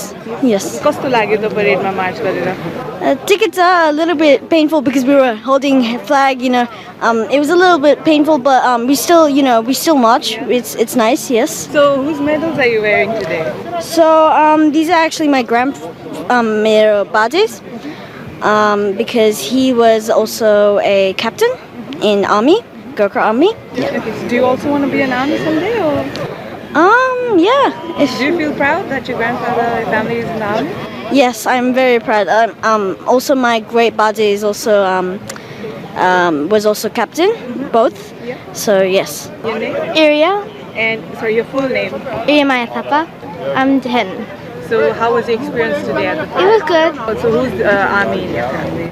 कस्तो लाग्यो त परेडमा मार्च गरेर tickets are a little bit painful because we were holding flag it was a little bit painful but we still march it's nice yes so whose medals are you wearing today so these are actually my मेरो बाजे's because he was also a captain in army Gurkha army okay, so do you also want to be an army someday or yeah do you feel proud that your grandfather and family is in the army yes I'm very proud also my great baje is also was also captain both so yes your name Iria and sorry your full name Iria Maya Thapa I'm 10 so how was the experience today at the park? It was good so who's army in your family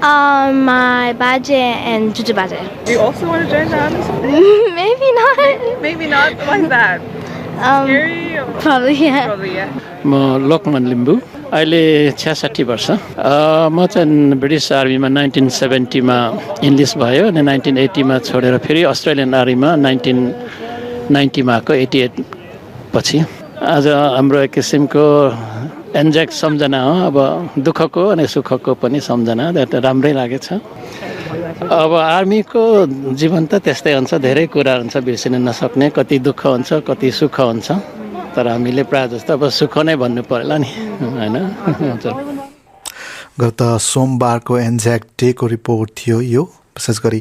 my baje and Juju baje do you also want to join the army someday? maybe not why is that scary or? probably yeah म लोकमान लिम्बू अहिले 66 वर्ष म चाहिँ British आर्मीमा 1970 मा इन्लिस्ट भयो अनि 1980 मा छोडेर फेरि अस्ट्रेलियन आर्मीमा 1990 मा आएको 88 पछि आज हाम्रो एक किसिमको एन्जेक सम्झना हो अब दुःखको अनि सुखको पनि सम्झना राम्रै लागेछ अब आर्मीको जीवन त त्यस्तै हुन्छ धेरै कुरा हुन्छ बिर्सिन नसक्ने कति दुःख हुन्छ कति सुख हुन्छ तर हामीले प्रायः जस्तो अब सुख नै भन्नु पर्ला नि हैन गत सोमबारको एन्जेक डेको रिपोर्ट थियो यो विशेष गरी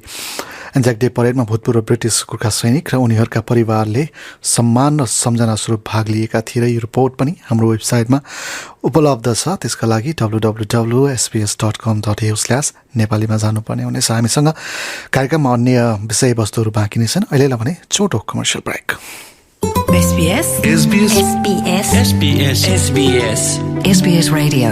एन्जेक डे परेडमा भूतपूर्व ब्रिटिस गोर्खा सैनिक र उनीहरूका परिवारले सम्मान र सम्झना स्वरूप भाग लिएका थिए र यो रिपोर्ट पनि हाम्रो वेबसाइटमा उपलब्ध छ त्यसका लागि www.sbs.com.au/नेपालीमा जानुपर्ने हुनेछ हामीसँग कार्यक्रममा अन्य विषयवस्तुहरू बाँकी नै छन् अहिलेलाई भने छोटो कमर्सियल ब्रेक SBS Radio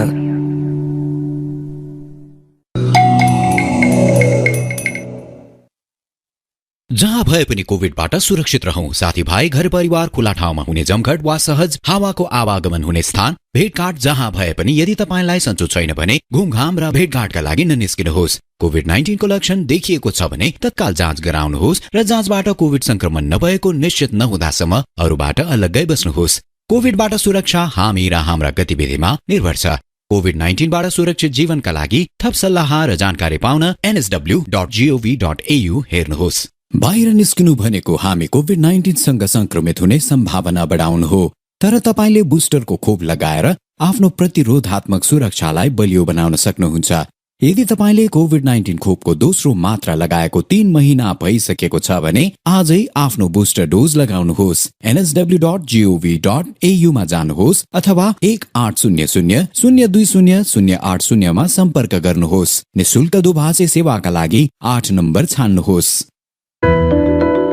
जहाँ भए पनि कोभिडबाट सुरक्षित रहौं साथीभाइ घर परिवार खुला ठाउँमा हुने जमघट वा सहज हावाको आवागमन हुने स्थान भेटघाट जहाँ भए पनि यदि तपाईलाई सन्चो छैन भने घुमघाम र भेटघाटका लागि ननिस्किनुहोस् कोभिड-19 को लक्षण देखिएको छ भने तत्काल जाँच गराउनुहोस् र जाँचबाट कोभिड संक्रमण नभएको निश्चित नहुँदासम्म अरूबाट अलग्गै बस्नुहोस् कोभिडबाट सुरक्षा हामी र हाम्रा गतिविधिमा निर्भर छ कोभिड-19 बाट सुरक्षित जीवनका लागि थप सल्लाह र जानकारी पाउन nsw.gov.au हेर्नुहोस् बाहिर निस्किनु भनेको हामी कोभिड-19 सँग संक्रमित हुने सम्भावना बढाउनु हो तर तपाईले बुस्टरको खोप लगाएर आफ्नो प्रतिरोधात्मक सुरक्षालाई बलियो बनाउन सक्नुहुन्छ यदि तपाईले कोभिड-19 खोपको दोस्रो मात्रा लगाएको 3 महिना भइसकेको छ भने आजै आफ्नो बुस्टर डोज लगाउनुहोस् nsw.gov.au मा जानुहोस् अथवा 1800-020-080 मा सम्पर्क गर्नुहोस् निशुल्क दुभाषी सेवाका लागि 8 नम्बर छान्नुहोस्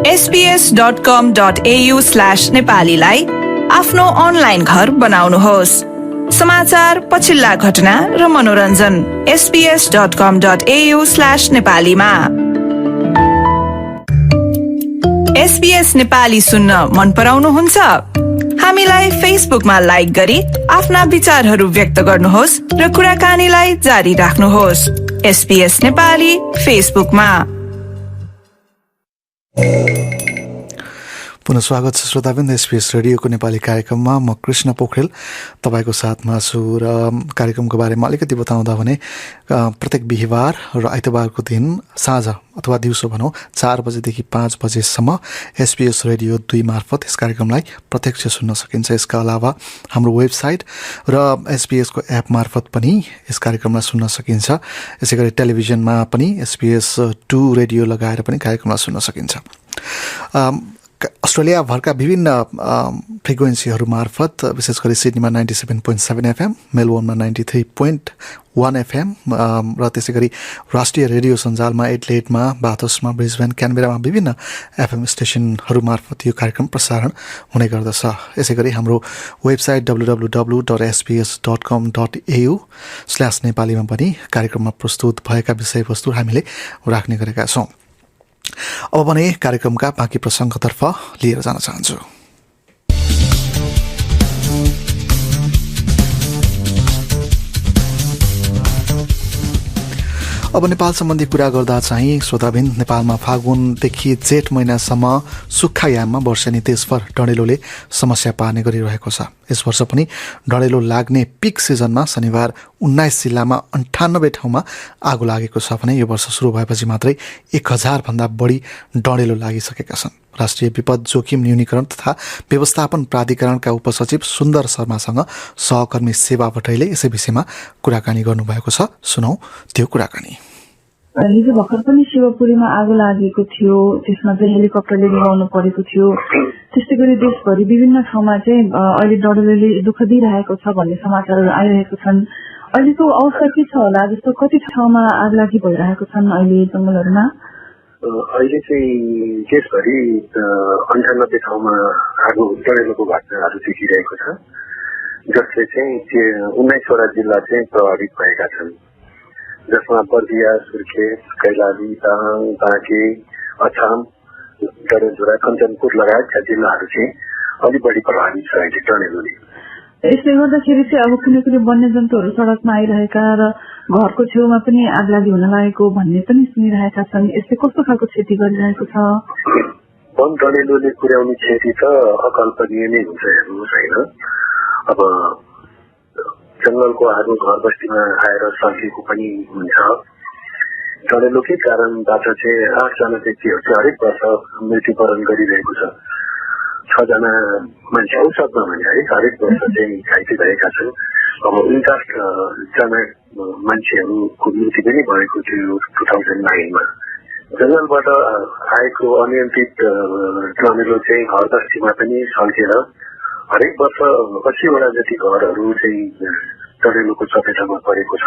sbs.com.au/nepali लाई आफ्नो अनलाइन घर बनाउनुहोस् समाचार पछिल्ला घटना र मनोरञ्जन sbs.com.au/nepali मा SBS नेपाली सुन्न मन पराउनुहुन्छ हामीलाई फेसबुकमा लाइक गरी आफ्ना विचारहरू व्यक्त गर्नुहोस् र कुराकानीलाई जारी राख्नुहोस् SBS नेपाली फेसबुकमा पुनः स्वागत छ श्रोताबिन्द SBS रेडियोको नेपाली कार्यक्रममा म कृष्ण पोखरेल तपाईको साथमा छु र कार्यक्रमको बारेमा अलिकति बताउँदा भने प्रत्येक बिहीबार र आइतबारको दिन साँझ अथवा दिउँसो भनौं 4 बजेदेखि 5 बजेसम्म SBS रेडियो 2 मार्फत यस कार्यक्रमलाई प्रत्यक्ष सुन्न सकिन्छ यसका अलावा हाम्रो वेबसाइट र SBS को एप मार्फत पनि यस कार्यक्रमलाई सुन्न सकिन्छ यसैगरी टेलिभिजनमा पनि SBS 2 रेडियो लगाएर पनि कार्यक्रमलाई सुन्न सकिन्छ अस्ट्रेलिया भरका विभिन्न फ्रिक्वेन्सीहरू मार्फत विशेष गरी सिडनीमा 97.7 FM मेलबोर्नमा 93.1 FM र त्यसैगरी राष्ट्रिय रेडियो सञ्जालमा एडलेडमा बाथोसमा ब्रिस्बेन क्यानबेरामा विभिन्न FM स्टेशनहरू मार्फत यो कार्यक्रम प्रसारण हुने गर्दछ यसैगरी हाम्रो वेबसाइट www.sbs.com.au/nepali मा पनि कार्यक्रममा प्रस्तुत भएका विषयवस्तु हामीले राख्ने गरेका छौं अब भने कार्यक्रमका बाँकी प्रसङ्गतर्फ लिएर जान चाहन्छु अब नेपाल सम्बन्धी कुरा गर्दा चाहिँ श्रोताबिन नेपालमा फागुनदेखि जेठ महिनासम्म सुक्खायाममा वर्षेनी देशभर डढेलोले समस्या पार्ने गरिरहेको छ। यस वर्ष पनि डढेलो लाग्ने पिक सिजनमा शनिबार 19 जिल्लामा 98 ठाउँमा आगो लागेको छ भने यो वर्ष सुरु भएपछि मात्रै 1000 भन्दा बढी डढेलो लागिसकेका छन्। राष्ट्रिय विपद जोखिम न्यूनीकरण तथा व्यवस्थापन प्राधिकरणका उपसचिव सुन्दर शर्मासँग सहकर्मी सेवा भट्टराईले यसै विषयमा कुराकानी गर्नुभएको छ। सुनौ त्यो कुराकानी। हिजो भर्खर पनि शिवपुरीमा आगो लागेको थियो, त्यसमा चाहिँ हेलिकप्टरले निभाउनु परेको थियो। त्यस्तै गरी देशभरि विभिन्न ठाउँमा चाहिँ अहिले डढेलोले दुःख दिइरहेको छ भन्ने समाचारहरू आइरहेको छन्। अहिलेको अवस्था के छ होला? जस्तो कति ठाउँमा आगलागी भइरहेको छन् अहिले जंगलहरूमा? अहिले चाहिँ देशभरि 98 ठाउँमा आगो डढेलोको घटनाहरू देखिरहेको छ, जसले चाहिँ 19 वटा जिल्ला चाहिँ प्रभावित भएका छन्, जसमा बर्दिया, सुर्खेत, कैलाली, ताहाङ, बाँके, अछाम, डडेलधुरा, कञ्चनपुर लगायतका जिल्लाहरू चाहिँ अलि बढी प्रभावित छ अहिले डढेलोले। यसले गर्दाखेरि चाहिँ अब कुनै कुनै वन्यजन्तुहरू सडकमा आइरहेका र घरको छेउमा पनि आगलागी हुन लागेको भन्ने पनि सुनिरहेका छन्। यसले कस्तो खालको क्षति गरिरहेको छ? वन डढेलोले पुर्याउने क्षति त अकल्पनीय नै हुन्छ। हेर्नुहोस् होइन, अब जंगलको आगो घर बस्तीमा आएर सल्केको पनि हुन्छ। डढेलोकै कारणबाट चाहिँ 8 जना व्यक्तिहरू चाहिँ हरेक वर्ष मृत्युवरण गरिरहेको छ। 6 जना मान्छे औसतमा भने है हरेक वर्ष चाहिँ घाइते भएका छन्। अब 49 जना मान्छेहरूको मृत्यु पनि भएको थियो 2009 मा। जंगलबाट आएको अनियन्त्रित डढेलो चाहिँ घर बस्तीमा पनि सल्केर हरेक वर्ष 80 वटा जति घरहरू चाहिँ डढेलोको चपेटामा परेको छ।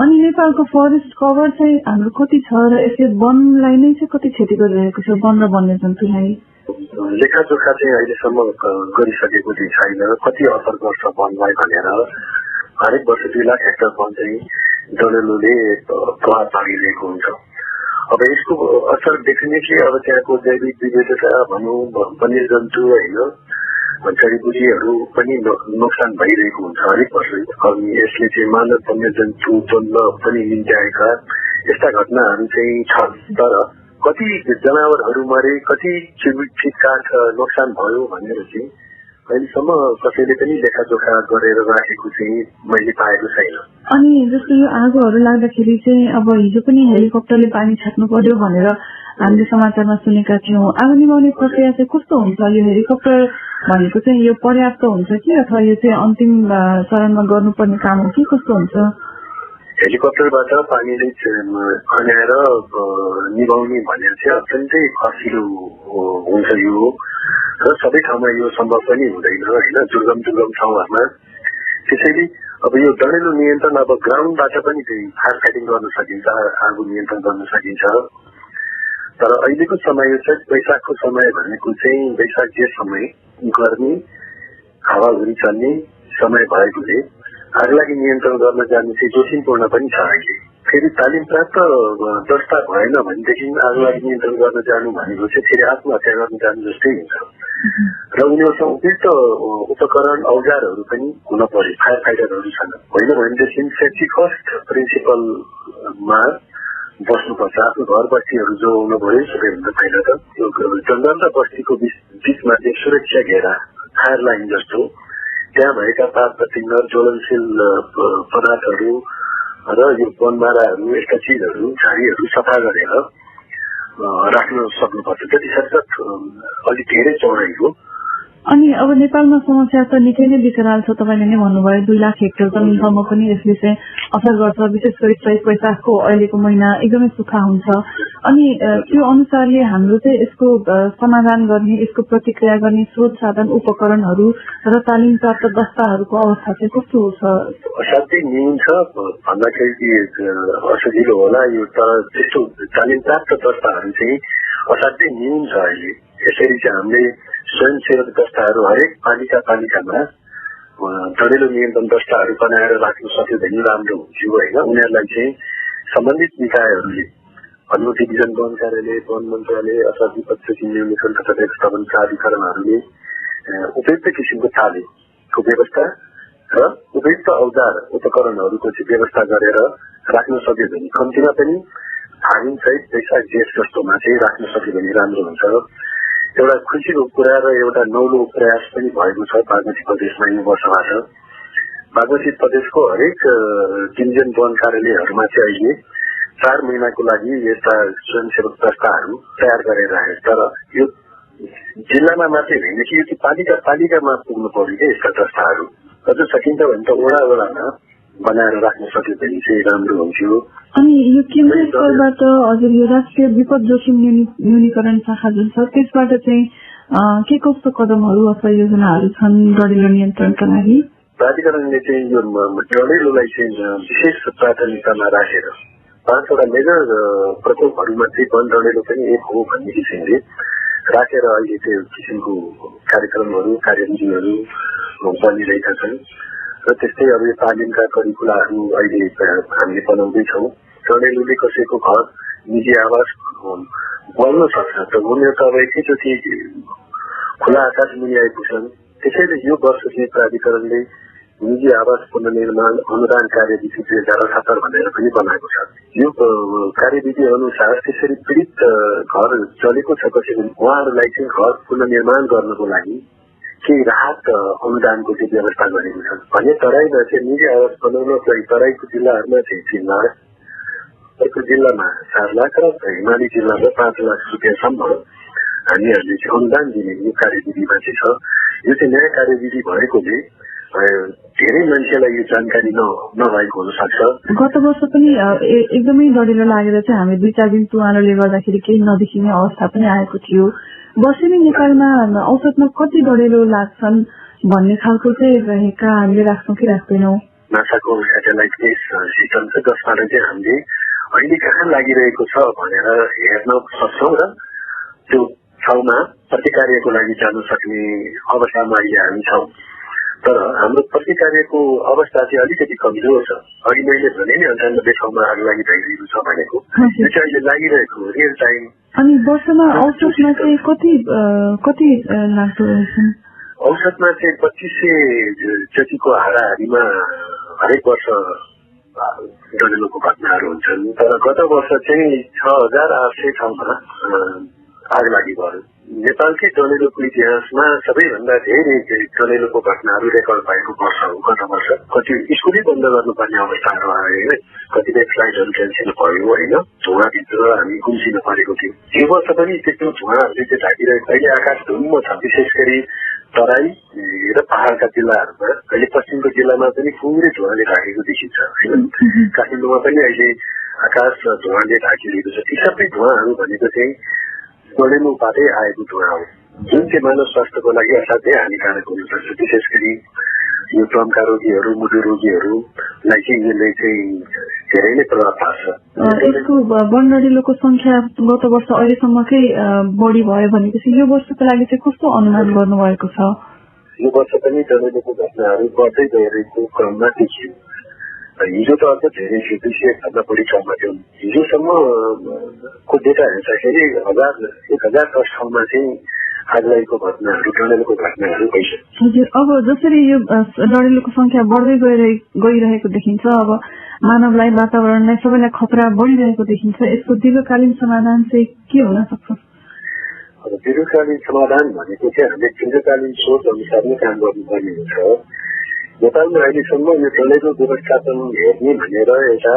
अनि नेपालको फरेस्ट कभर चाहिँ हाम्रो कति छ र यसले वनलाई नै चाहिँ कति क्षति गरिरहेको छ, वन र वन्यजन्तुलाई? लेखाजोखा चाहिँ अहिलेसम्म गरिसकेको चाहिँ छैन, कति असर गर्छ वनलाई भनेर। हरेक वर्ष 2 लाख हेक्टर वन चाहिँ डढेलोले प्रभाव पारिरहेको हुन्छ। अब यसको असर डेफिनेटली अब त्यहाँको जैविक विविधता भनौँ, वन्यजन्तु होइन, जडीबुटीहरू पनि नोक्सान भइरहेको हुन्छ हरेक वर्ष। अनि यसले चाहिँ मानव वन्यजन्तु द्वन्द्व पनि निम्त्याएका यस्ता घटनाहरू चाहिँ छन्। तर कति जनावरहरू मरे, कति ठिकठाक नोक्सान भयो भनेर चाहिँ अहिलेसम्म कसैले पनि लेखाजोखा गरेर राखेको चाहिँ मैले पाएको छैन। अनि जस्तो यो आगोहरू लाग्दाखेरि चाहिँ अब हिजो पनि हेलिकप्टरले पानी छाट्नु पर्यो भनेर हामीले समाचारमा सुनेका थियौँ। आगो निभाउने प्रक्रिया चाहिँ कस्तो हुन्छ? यो हेलिकप्टर भनेको चाहिँ यो पर्याप्त हुन्छ कि अथवा यो चाहिँ अन्तिम चरणमा गर्नुपर्ने काम हो कि कस्तो हुन्छ? हेलिकप्टरबाट पानीले खन्याएर निभाउने भनेर चाहिँ अत्यन्तै खर्चिलो हुन्छ यो, र सबै ठाउँमा यो सम्भव पनि हुँदैन होइन, दुर्गम ठाउँहरूमा। त्यसैले अब यो डढेलो नियन्त्रण अब ग्राउन्डबाट पनि फायर फाइटिङ गर्न सकिन्छ, आगो नियन्त्रण गर्न सकिन्छ। तर अहिलेको समय चाहिँ वैशाखको समय भनेको चाहिँ वैशाख जेठ समय गर्मी हावाहुरी चल्ने समय भएकोले आगलागी नियन्त्रण गर्न जानु चाहिँ जोखिमपूर्ण पनि छ। अहिले फेरि तालिम प्राप्त दस्ता भएन भनेदेखि आगलागी नियन्त्रण गर्न जानु भनेको चाहिँ फेरि आत्महत्या गर्न जानु जस्तै हुन्छ। र उनीहरूसँग उपयुक्त उपकरण औजारहरू पनि हुन पर्यो, फायर फाइटरहरू छन्। होइन भनेदेखि सेफ्टी फर्स्ट प्रिन्सिपलमा बस्नुपर्छ। आफ्नो घर बस्तीहरू जोगाउनु पर्यो सबैभन्दा पहिला त। यो जंगल र बस्तीको बिचमा चाहिँ सुरक्षा घेरा, फायर लाइन जस्तो त्यहाँ भएका पात पतिङ्गर, ज्वलनशील पदार्थहरू र यो वनमाराहरू, यस्ता चिजहरू, झाडीहरू सफा गरेर राख्न सक्नुपर्छ। त्यति सक्छ अलिक धेरै चौडाइ हो। अनि अब नेपालमा समस्या त निकै नै विकराल छ। तपाईँले नै भन्नुभयो 2 लाख हेक्टर जमिनसम्म पनि यसले चाहिँ असर गर्छ। विशेष गरी चैत वैशाखको अहिलेको महिना एकदमै सुक्खा हुन्छ। अनि त्यो अनुसारले हाम्रो चाहिँ यसको समाधान गर्ने, यसको प्रतिक्रिया गर्ने स्रोत साधन, उपकरणहरू र तालिम प्राप्त दस्ताहरूको अवस्था चाहिँ कस्तो छ? असाध्यै न्यून छ भन्दाखेरि असजिलो होला यो, तर त्यस्तो तालिम प्राप्त दस्ताहरू चाहिँ असाध्यै न्यून छ अहिले। यसरी चाहिँ हामीले स्वयंसेवक दस्ताहरू हरेक पालिकामा डढेलो नियन्त्रण दस्ताहरू बनाएर राख्न सक्यो भने राम्रो हुन्थ्यो होइन। उनीहरूलाई चाहिँ सम्बन्धित निकायहरूले अनुमति विधान वन कार्यालय, वन मन्त्रालय अथवा विपद जोखिम न्यूनीकरण तथा व्यवस्थापन प्राधिकरणहरूले उपयुक्त किसिमको तालिमको व्यवस्था र उपयुक्त औजार उपकरणहरूको चाहिँ व्यवस्था गरेर राख्न सक्यो भने कम्तीमा पनि धान सहित पैसा जेस जस्तोमा चाहिँ राख्न सक्यो भने राम्रो हुन्छ। एउटा खुसीको कुरा र एउटा नौलो प्रयास पनि भएको छ बागमती प्रदेशमा यो वर्षबाट। बागमती प्रदेशको हरेक डिभिजन वन कार्यालयहरूमा चाहिँ अहिले 4 महिनाको लागि यस्ता स्वयंसेवक संस्थाहरू तयार गरेर राखे। तर यो जिल्लामा मात्रै होइन कि यो पालिकामा पुग्नु पर्यो कि यस्ता संस्थाहरू अझ सकिन्छ भने त वडामा बनाएर राख्न सक्यो भने चाहिँ राम्रो हुन्थ्यो। अनि यो केन्द्रीय स्तरबाट हजुर यो राष्ट्रिय विपद जोखिम न्यूनीकरण शाखा जुन छ त्यसबाट चाहिँ के कस्तो कदमहरू अथवा योजनाहरू छन् डढेलो नियन्त्रणका लागि? प्राधिकरणले चाहिँ यो डढेलोलाई चाहिँ विशेष प्राथमिकतामा राखेर 5 वटा मेजर प्रकोपहरूमा चाहिँ वन डढेलो पनि एक हो भन्ने किसिमले राखेर अहिले त्यो किसिमको कार्यक्रमहरू कार्यविधिहरू बनिरहेका छन्। र त्यस्तै अब यो तालिमका करिकुलाहरू अहिले हामीले बनाउँदैछौँ। डढेलोले कसैको घर निजी आवास बल्न सक्छ त उनीहरू त अब एकैचोटि खुला आकाश मुनि आइपुग्छन्। त्यसैले यो वर्ष चाहिँ प्राधिकरणले निजी आवास पुनर्निर्माण अनुदान कार्यविधि 2078 भनेर पनि बनाएको छ। यो कार्यविधि अनुसार त्यसरी पीडित घर चलेको छ कसैले उहाँहरूलाई चाहिँ घर पुनर्निर्माण गर्नको लागि केही राहत अनुदानको चाहिँ व्यवस्था गरेको छ भने तराईमा चाहिँ निजी आवास बनाउनको लागि तराईको जिल्लाहरूमा चाहिँ 3 लाख, अर्को जिल्लामा 4 लाख र हिमाली जिल्लामा 5 लाख रुपियाँसम्म हामीहरूले चाहिँ अनुदान दिने यो कार्यविधिमा चाहिँ छ। यो चाहिँ नयाँ कार्यविधि भएकोले धेरै मान्छेलाई यो जानकारी नभएको हुन सक्छ। गत वर्ष पनि एकदमै डढेलो लागेर चाहिँ हामी 2-4 दिन तुवारोले गर्दाखेरि केही नदेखिने अवस्था पनि आएको थियो। वर्षेनी नेपालमा औसतमा कति डढेलो लाग्छन् भन्ने खालको चाहिँ रहेका हामीले राख्छौँ कि राख्दैनौँ? नासाको सेटेलाइट बेस सिस्टम छ जसबाट चाहिँ हामीले अहिले कहाँ लागिरहेको छ भनेर हेर्न सक्छौँ र त्यो ठाउँमा प्रतिकार्यको लागि जान सक्ने अवस्थामा अहिले हामी छौँ। तर हाम्रो प्रतिकार्यको अवस्था चाहिँ अलिकति कमजोर छ। अघि मैले भने नि 98 ठाउँमा आग लागि भइरहेको छ भनेको यो चाहिँ अहिले लागिरहेको रियल टाइम। अनि वर्षमा औसतमा चाहिँ कति लाग्दो रहेछ? औसतमा चाहिँ 2500 जतिको हाराहारीमा हरेक वर्ष डढेलोको घटनाहरू हुन्छन्। तर गत वर्ष चाहिँ 6800 ठाउँमा आग लागि भयो। नेपालकै डढेलोको इतिहासमा सबैभन्दा धेरै डढेलोको घटनाहरू रेकर्ड भएको वर्ष हो गत वर्ष। कति स्कुलै बन्द गर्नुपर्ने अवस्थाहरू आयो, कतिपय फ्लाइटहरू क्यान्सल भयो होइन, धुवाभित्र हामी गुम्सिन परेको थियो। यो वर्ष पनि त्यस्तो धुवाहरूले चाहिँ ढाकिरहेको अहिले आकाश धुम्म छ। विशेष गरी तराई र पहाड़का जिल्लाहरूमा अहिले पश्चिमको जिल्लामा पनि पुरै धुवाले ढाकेको देखिन्छ होइन। काठमाडौँमा पनि अहिले आकाश धुवाले ढाकिरहेको छ। ती सबै धुवाहरू भनेको चाहिँ डढेलोबाटै आएको धुवा हो जुन चाहिँ मानव स्वास्थ्यको लागि असाध्यै हानिकारक हुन सक्छ। विशेष गरी यो दमका रोगीहरू, मुटु रोगीहरूलाई चाहिँ यसले चाहिँ धेरै नै प्रभाव पार्छ। यसको वन डढेलोको संख्या गत वर्ष अहिलेसम्मकै बढी भयो भनेपछि यो वर्षको लागि चाहिँ कस्तो अनुमान गर्नुभएको छ? यो वर्ष पनि डढेलोको घटनाहरू बढ्दै गइरहेको क्रममा देखियो। हिजो त अझ धेरै थियो, 200 बढी ठाउँमा थियो। हिजोसम्मको डेटा हेर्दाखेरि 1010 ठाउँमा चाहिँ आग लागेको घटनाहरू, डढेलोको घटनाहरू भइसक्यो। हजुर, अब जसरी यो डढेलोको संख्या बढ्दै गइरहेको देखिन्छ, अब मानवलाई, वातावरणलाई, सबैलाई खतरा बढिरहेको देखिन्छ। यसको दीर्घकालीन समाधान चाहिँ के हुन सक्छ? अब दीर्घकालीन समाधान भनेको चाहिँ हामीले दीर्घकालीन सोच अनुसार नै काम गर्नुपर्ने हुन्छ। नेपालमा अहिलेसम्म यो डढेलो व्यवस्थापन हेर्ने भनेर एउटा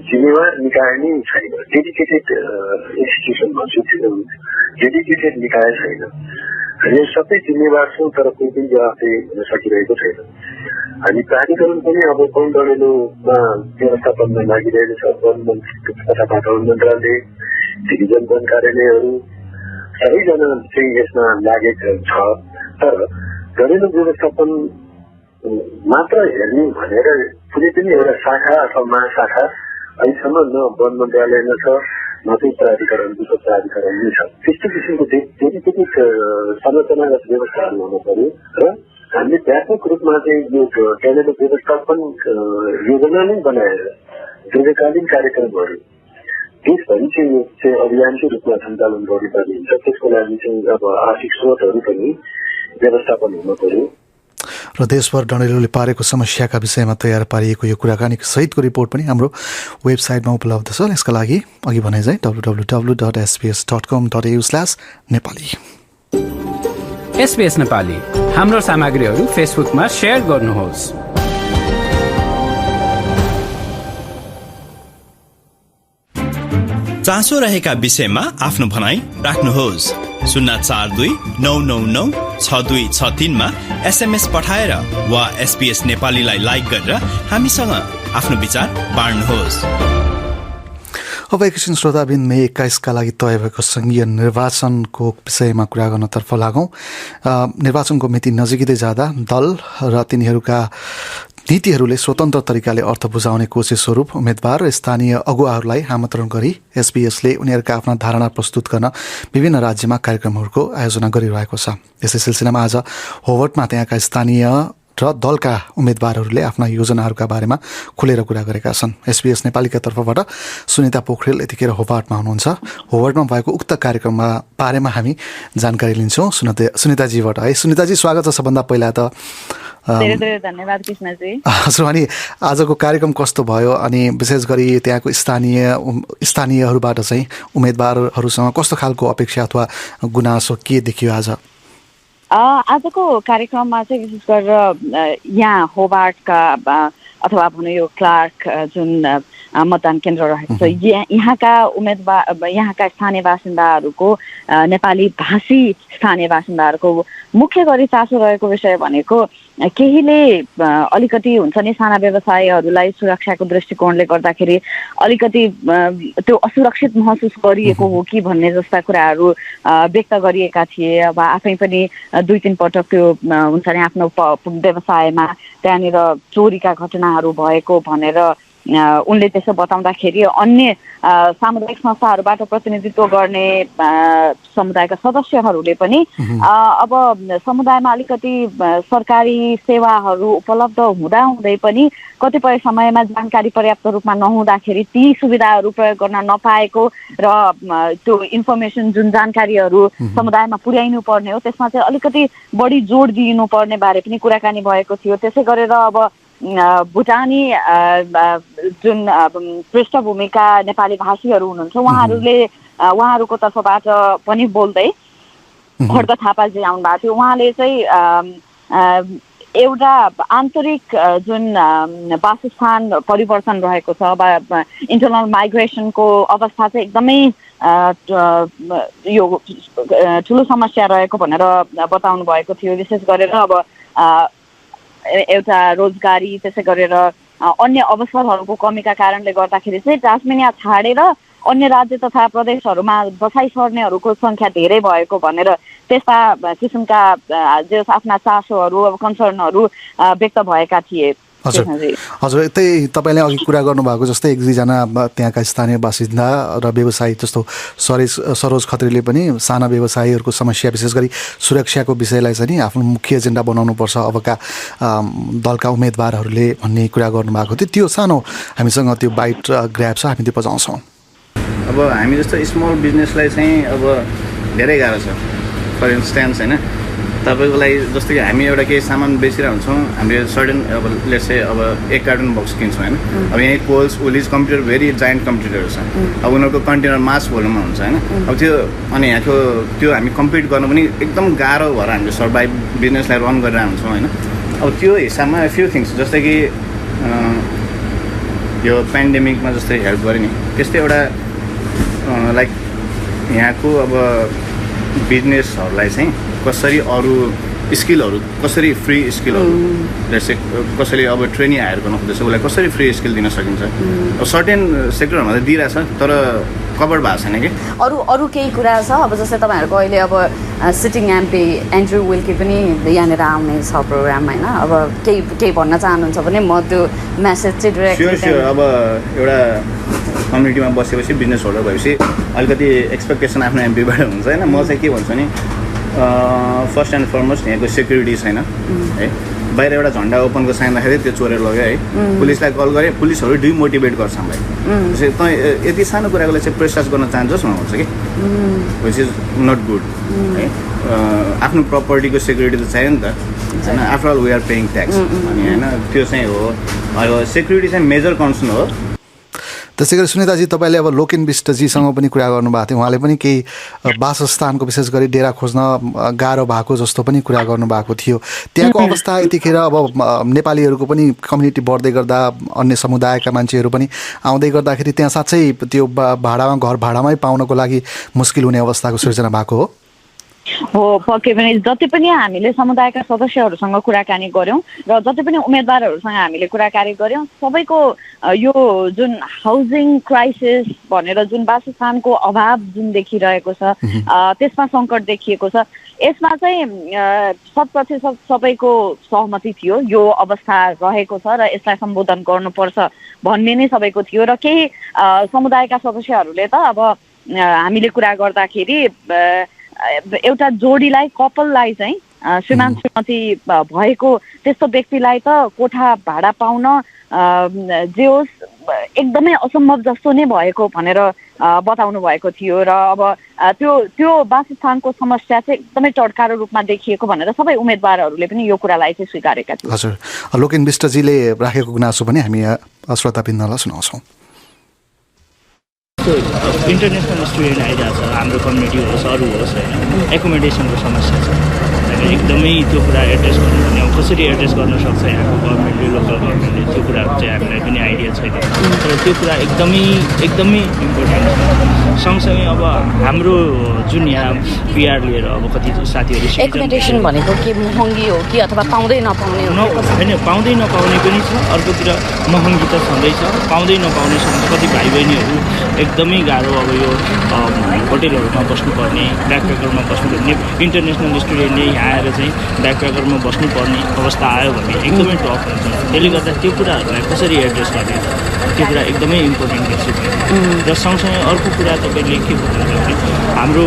जिम्मेवार निकाय नै छैन। डेडिकेटेड इन्स्टिट्युसन भन्छु, डेडिकेटेड निकाय छैन। हामी सबै जिम्मेवार छौँ तर कोही पनि जवाफदेही हुन सकिरहेको छैन। हामी प्राधिकरण पनि अब वन डढेलोमा व्यवस्थापनमा लागिरहेको छ। वन मन्त्री तथा वातावरण मन्त्रालय, डिभिजन वन कार्यालयहरू सबैजना चाहिँ यसमा लागेको छ। तर डढेलो व्यवस्थापन मात्र हेर्ने भनेर कुनै पनि एउटा शाखा अथवा महाशाखा अहिलेसम्म न वन मन्त्रालयमा छ, न चाहिँ प्राधिकरण, विश्व प्राधिकरण नै छ। त्यस्तो किसिमको डेडिकेटेड संरचनागत व्यवस्थाहरू हुनु पर्यो र हामीले व्यापक रूपमा चाहिँ यो डढेलो व्यवस्थापन योजना नै बनाएर दीर्घकालीन कार्यक्रमहरू देशभरि चाहिँ यो चाहिँ अभियानकै रूपमा सञ्चालन गर्नुपर्ने हुन्छ। त्यसको लागि चाहिँ अब आर्थिक स्रोतहरू पनि व्यवस्थापन हुनु पर्यो। र देशभर डढेलोले पारेको समस्याका विषयमा तयार पारिएको यो कुराकानीको सहितको रिपोर्ट पनि हाम्रो वेबसाइटमा उपलब्ध छ। यसका लागि अघि भने चाहिँ www.sbs.com.au/nepali। SBS नेपाली हाम्रो सामग्रीहरू फेसबुकमा शेयर गर्नुहोस्। चासो रहेका विषयमा आफ्नो भनाई राख्नुहोस्। 042-999-6263 SMS पठाएर वा SBS नेपालीलाई लाइक गरेर हामीसँग आफ्नो विचार बाँड्नुहोस्। अब एकैछिन श्रोताबिन मे 21 का लागि तय भएको संघीय निर्वाचनको विषयमा कुरा गर्नतर्फ लागौं। निर्वाचनको मिति नजिकै जाँदा दल र तिनीहरूका नीतिहरूले स्वतन्त्र तरिकाले अर्थ बुझाउने कोसिस स्वरूप उम्मेदवार र स्थानीय अगुवाहरूलाई आमन्त्रण गरी एसबीएसले उनीहरूका आफ्ना धारणा प्रस्तुत गर्न विभिन्न राज्यमा कार्यक्रमहरूको आयोजना गरिरहेको छ। यसै सिलसिलामा आज होवर्टमा त्यहाँका स्थानीय र दलका उम्मेदवारहरूले आफ्ना योजनाहरूका बारेमा खुलेर कुरा गरेका छन्। एसबीएस नेपालीका तर्फबाट सुनिता पोखरेल यतिखेर होवर्टमा हुनुहुन्छ। होवर्टमा भएको उक्त कार्यक्रममा बारेमा हामी जानकारी लिन्छौँ सुनिताजीबाट। है सुनिताजी, स्वागत छ सबभन्दा पहिला त। धेरै धन्यवाद कृष्णजी। हजुर, अनि आजको कार्यक्रम कस्तो भयो अनि विशेष गरी त्यहाँको स्थानीयहरूबाट चाहिँ उम्मेदवारहरूसँग कस्तो खालको अपेक्षा अथवा गुनासो के देखियो आज? आजको कार्यक्रममा चाहिँ विशेष गरेर यहाँ होबार्टका अथवा भनौँ यो क्लार्क जुन मतदान केन्द्र रहेको छ यहाँका यहाँका स्थानीय बासिन्दाहरूको नेपाली भाषी स्थानीय बासिन्दाहरूको मुख्य गरी चासो रहेको विषय भनेको केहीले अलिकति हुन्छ नि साना व्यवसायहरूलाई सुरक्षाको दृष्टिकोणले गर्दाखेरि अलिकति त्यो असुरक्षित महसुस गरिएको हो कि भन्ने जस्ता कुराहरू व्यक्त गरिएका थिए। अब आफै पनि 2-3 पटक त्यो हुन्छ नि आफ्नो व्यवसायमा त्यहाँनिर चोरीका घटनाहरू भएको भनेर उनले त्यसो बताउँदाखेरि अन्य सामुदायिक संस्थाहरूबाट प्रतिनिधित्व गर्ने समुदायका सदस्यहरूले पनि अब समुदायमा अलिकति सरकारी सेवाहरू उपलब्ध हुँदाहुँदै पनि कतिपय समयमा जानकारी पर्याप्त रूपमा नहुँदाखेरि ती सुविधाहरू प्रयोग गर्न नपाएको र त्यो इन्फर्मेसन जुन जानकारीहरू समुदायमा पुर्याइनु पर्ने हो त्यसमा चाहिँ अलिकति बढी जोड दिइनु पर्ने बारे पनि कुराकानी भएको थियो। त्यसै गरेर अब भुटानी जुन पृष्ठभूमिका नेपाली भाषीहरू हुनुहुन्छ उहाँहरूको तर्फबाट पनि बोल्दै खड्ग थापाजी आउनु भएको थियो। उहाँले चाहिँ एउटा आन्तरिक जुन वासस्थान परिवर्तन रहेको छ इन्टरनल माइग्रेसनको अवस्था चाहिँ एकदमै यो ठुलो समस्या रहेको भनेर बताउनु भएको थियो। विशेष गरेर अब एउटा रोजगारी त्यसै गरेर अन्य अवसरहरूको कमीका कारणले गर्दाखेरि चाहिँ टास्मेनिया छाडेर अन्य राज्य तथा प्रदेशहरूमा बसाइ सर्नेहरूको संख्या धेरै भएको भनेर त्यस्ता किसिमका जो आफ्ना चासोहरू अब कन्सर्नहरू व्यक्त भएका थिए। हजुर, यतै तपाईँले अघि कुरा गर्नुभएको जस्तै 1-2जना त्यहाँका स्थानीय बासिन्दा र व्यवसायी जस्तो सरोज खत्रीले पनि साना व्यवसायीहरूको समस्या विशेष गरी सुरक्षाको विषयलाई चाहिँ नि आफ्नो मुख्य एजेन्डा बनाउनुपर्छ अबका दलका उम्मेदवारहरूले भन्ने कुरा गर्नुभएको थियो। त्यो सानो हामीसँग त्यो बाइट ग्र्याब छ, हामी त्यो बजाउँछौँ। अब हामी जस्तो स्मल बिजनेसलाई चाहिँ अब धेरै गाह्रो छ। फर इन्स्टेन्स होइन तपाईँको लागि जस्तो कि हामी एउटा केही सामान बेचिरहेको हुन्छौँ, हामीले सर्टेन अब लेट्स से अब 1 कार्टुन बक्स किन्छौँ होइन। अब यहीँ कोल्स उलिज कम्प्युटर भेरी जायन्ट कम्प्युटरहरू छ। अब उनीहरूको कन्टेनर मास भोल्युममा हुन्छ होइन। अब त्यो अनि यहाँको त्यो हामी कम्पिट गर्नु पनि एकदम गाह्रो भएर हामीले सर्भाइभ बिजनेसलाई रन गरिरहेको हुन्छौँ होइन। अब त्यो हिसाबमा फ्यु थिङ्स जस्तै कि यो पेन्डेमिकमा जस्तै हेल्प गऱ्यो नि त्यस्तै एउटा लाइक यहाँको अब बिजनेसहरूलाई चाहिँ कसरी अरू स्किलहरू कसरी फ्री स्किलहरू जस्तै कसैले अब ट्रेनिङ हायर गर्नु खोज्दैछ उसलाई कसरी फ्री स्किल दिन सकिन्छ। अब सर्टेन सेक्टरमा त दिइरहेछ तर कभर भएको छैन कि अरू केही कुरा छ। अब जस्तै तपाईँहरूको अहिले अब सिटिङ एमपी एन्ड्रु विल्की पनि यहाँनिर आउने छ प्रोग्राम होइन। अब केही भन्न चाहनुहुन्छ भने म त्यो मेसेज चाहिँ डाइरेक्ट अब एउटा कम्युनिटीमा बसेपछि बिजनेस होल्डर भएपछि अलिकति एक्सपेक्टेसन आफ्नो एमपीबाट हुन्छ होइन। म चाहिँ के भन्छु नि फर्स्ट एन्ड फरमोस्ट यहाँको सेक्युरिटी छैन है। बाहिर एउटा झन्डा ओपनको साइन राखेर त्यो चोरेर लग्यो है। पुलिसलाई कल गरेँ, पुलिसहरू डिमोटिभेट गर्छ हामीलाई। त यति सानो कुराको लागि चाहिँ प्रेसराइज गर्न चाहन्छस् म भन्छ कि विच इज नट गुड है। आफ्नो प्रपर्टीको सेक्युरिटी त चाहियो नि त। हैन after all we are paying tax अनि हैन त्यो चाहिँ हो अब सेक्युरिटी चाहिँ मेजर कन्सर्न हो त्यसै गरी सुनिताजी तपाईँले अब लोकेन विष्टजीसँग पनि कुरा गर्नुभएको थियो उहाँले पनि केही वासस्थानको विशेष गरी डेरा खोज्न गाह्रो भएको जस्तो पनि कुरा गर्नुभएको थियो त्यहाँको अवस्था यतिखेर अब नेपालीहरूको पनि कम्युनिटी बढ्दै गर्दा अन्य समुदायका मान्छेहरू पनि आउँदै गर्दाखेरि त्यहाँ साँच्चै त्यो भाडामा घर भाडामै पाउनको लागि मुस्किल हुने अवस्थाको सिर्जना भएको हो पक्कै पनि जति पनि हामीले समुदायका सदस्यहरूसँग कुराकानी गर्यौं र जति पनि उम्मेदवारहरूसँग हामीले कुराकानी गर्यौं सबैको यो जुन हाउसिङ क्राइसिस भनेर जुन वासस्थानको अभाव जुन देखिरहेको छ त्यसमा संकट देखिएको छ यसमा चाहिँ 100% सबैको सहमति थियो यो अवस्था रहेको छ र यसलाई सम्बोधन गर्नुपर्छ भन्ने नै सबैको थियो र केही समुदायका सदस्यहरूले त अब हामीले कुरा गर्दाखेरि एउटा जोडीलाई कपललाई चाहिँ श्रीमान श्रीमती भएको त्यस्तो व्यक्तिलाई त कोठा भाडा पाउन जे होस् एकदमै असम्भव जस्तो नै भएको भनेर बताउनु भएको थियो र अब त्यो वासस्थानको समस्या चाहिँ एकदमै टड्कारो रूपमा देखिएको भनेर सबै उम्मेदवारहरूले पनि यो कुरालाई चाहिँ स्वीकारेका थिए। हजुर लोकेन विष्टजीले राखेको गुनासो पनि हामी श्रोताबिन्दलाई सुनाउँछौँ। इन्टरनेसनल स्टुडेन्ट आइरहेको छ हाम्रो कम्युनिटी होस् अरू होस् होइन एकोमोडेसनको समस्या छ एकदमै त्यो कुरा एड्रेस गर्नुपर्ने अब कसरी एड्रेस गर्न सक्छ यहाँको गभर्मेन्टले लोकल गभर्मेन्टले त्यो कुराहरू चाहिँ हामीलाई पनि आइडिया छैन तर त्यो कुरा एकदमै इम्पोर्टेन्ट छ। सँगसँगै अब हाम्रो जुन यहाँ पिआर लिएर अब कति साथीहरू एकोमोडेसन भनेको के महँगी हो कि अथवा पाउँदै नपाउने होइन पाउँदै नपाउने पनि छ अर्कोतिर महँगी त छँदैछ पाउँदै नपाउने छ कति भाइ बहिनीहरू एकदमै गाह्रो अब यो होटेलहरूमा बस्नुपर्ने ब्याकप्याकरमा बस्नुपर्ने इन्टरनेसनल स्टुडेन्टले यहाँ आएर चाहिँ ब्याकप्याकरमा बस्नुपर्ने अवस्था आयो भने एकदमै टफ हुन्छ त्यसले गर्दा त्यो कुराहरूलाई कसरी एड्रेस गर्ने त्यो कुरा एकदमै इम्पोर्टेन्ट इस्यु र सँगसँगै अर्को कुरा तपाईँले के भन्नुहुन्छ भने हाम्रो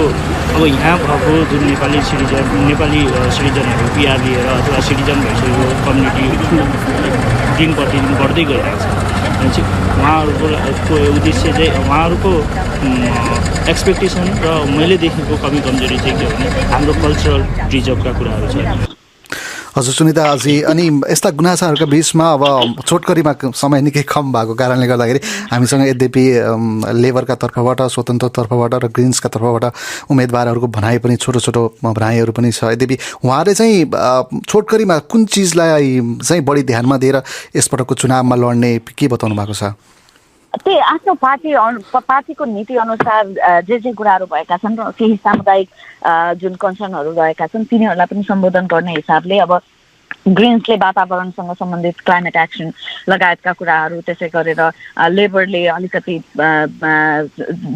अब यहाँ भएको जुन नेपाली सिटिजनहरू पिआर लिएर अथवा सिटिजन भइसकेको कम्युनिटी दिन प्रतिदिन बढ्दै गइरहेको छ उहाँहरूको उद्देश्य चाहिँ उहाँहरूको एक्सपेक्टेसन र मैले देखेको कमी कमजोरी चाहिँ के भने हाम्रो कल्चरल रिजर्भका कुराहरू छ। हजुर सुनिताजी अनि यस्ता गुनासाहरूका बिचमा अब छोटकरीमा समय निकै कम भएको कारणले गर्दाखेरि हामीसँग यद्यपि लेबरका तर्फबाट स्वतन्त्र तर्फबाट र ग्रिन्सका तर्फबाट उम्मेदवारहरूको भनाइ पनि छोटो भनाइहरू पनि छ यद्यपि उहाँले चाहिँ छोटकरीमा कुन चिजलाई चाहिँ बढी ध्यानमा दिएर यसपटकको चुनावमा लड्ने के बताउनु भएको छ? त्यही आफ्नो पार्टीको नीति अनुसार जे कुराहरू भएका छन् र केही सामुदायिक जुन कन्सर्नहरू रहेका छन् तिनीहरूलाई पनि सम्बोधन गर्ने हिसाबले अब ग्रिन्सले वातावरणसँग सम्बन्धित क्लाइमेट एक्सन लगायतका कुराहरू त्यसै गरेर लेबरले अलिकति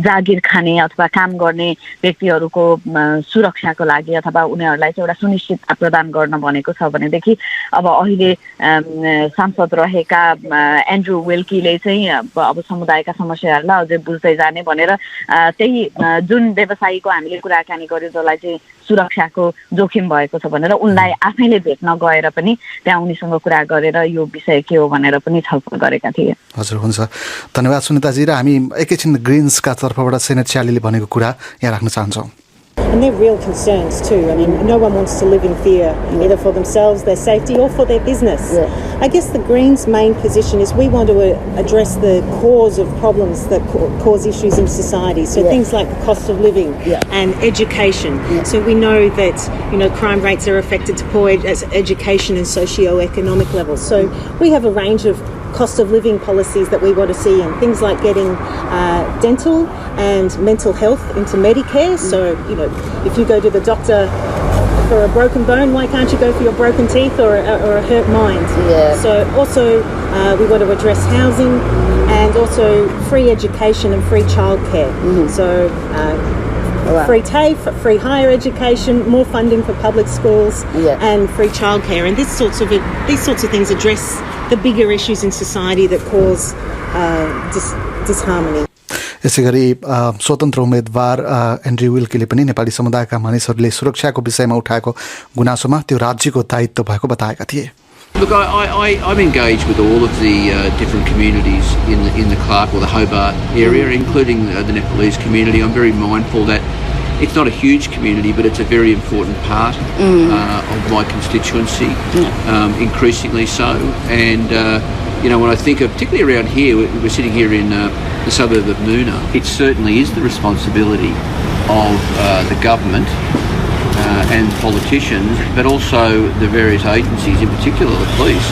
जागिर खाने अथवा काम गर्ने व्यक्तिहरूको सुरक्षाको लागि अथवा उनीहरूलाई चाहिँ एउटा सुनिश्चितता प्रदान गर्न भनेको छ भनेदेखि अब अहिले सांसद रहेका एन्ड्रु विल्कीले चाहिँ अब समुदायका समस्याहरूलाई अझै बुझ्दै जाने भनेर त्यही जुन व्यवसायीको हामीले कुराकानी गर्यौँ जसलाई चाहिँ सुरक्षाको जोखिम भएको छ भनेर उनलाई आफैले भेट्न गएर पनि त्यहाँ उनीसँग कुरा गरेर यो विषय के हो भनेर पनि छलफल गरेका थिए। हजुर हुन्छ धन्यवाद सुनिताजी र हामी एकैछिन ग्रिन्सका तर्फबाट सेनेट च्यालीले भनेको कुरा यहाँ राख्न चाहन्छौँ। And they're real concerns too. I mean, no one wants to live in fear, either for themselves, their safety, or for their business. I guess the Greens' main position is we want to address the cause of problems that cause issues in society. So things like the cost of living and education. So we know that, you know, crime rates are affected to poor education and socio-economic levels. So we have a range of cost of living policies that we want to see, and things like getting dental and mental health into Medicare. So, you know, if you go to the doctor for a broken bone, why can't you go for your broken teeth or a hurt mind? So also we want to address housing and also free education and free childcare. So free TAFE, free higher education, more funding for public schools, and free childcare. And these sorts of things address the bigger issues in society that cause disharmony. यसै गरी स्वतन्त्र उम्मेदवार Andrew विल्कीले पनि नेपाली समुदायका मानिसहरूले सुरक्षाको विषयमा उठाएको गुनासोमा त्यो राज्यको दायित्व भएको बताएका थिए। Look, I'm engaged with all of the different communities in the Clark or the Hobart area, including the Nepalese community. I'm very mindful that it's not a huge community, but it's a very important part of my constituency, increasingly so. And when I think of, particularly around here, we're sitting here in the suburb of Moona, it certainly is the responsibility of the government and politicians, but also the various agencies, in particular the police,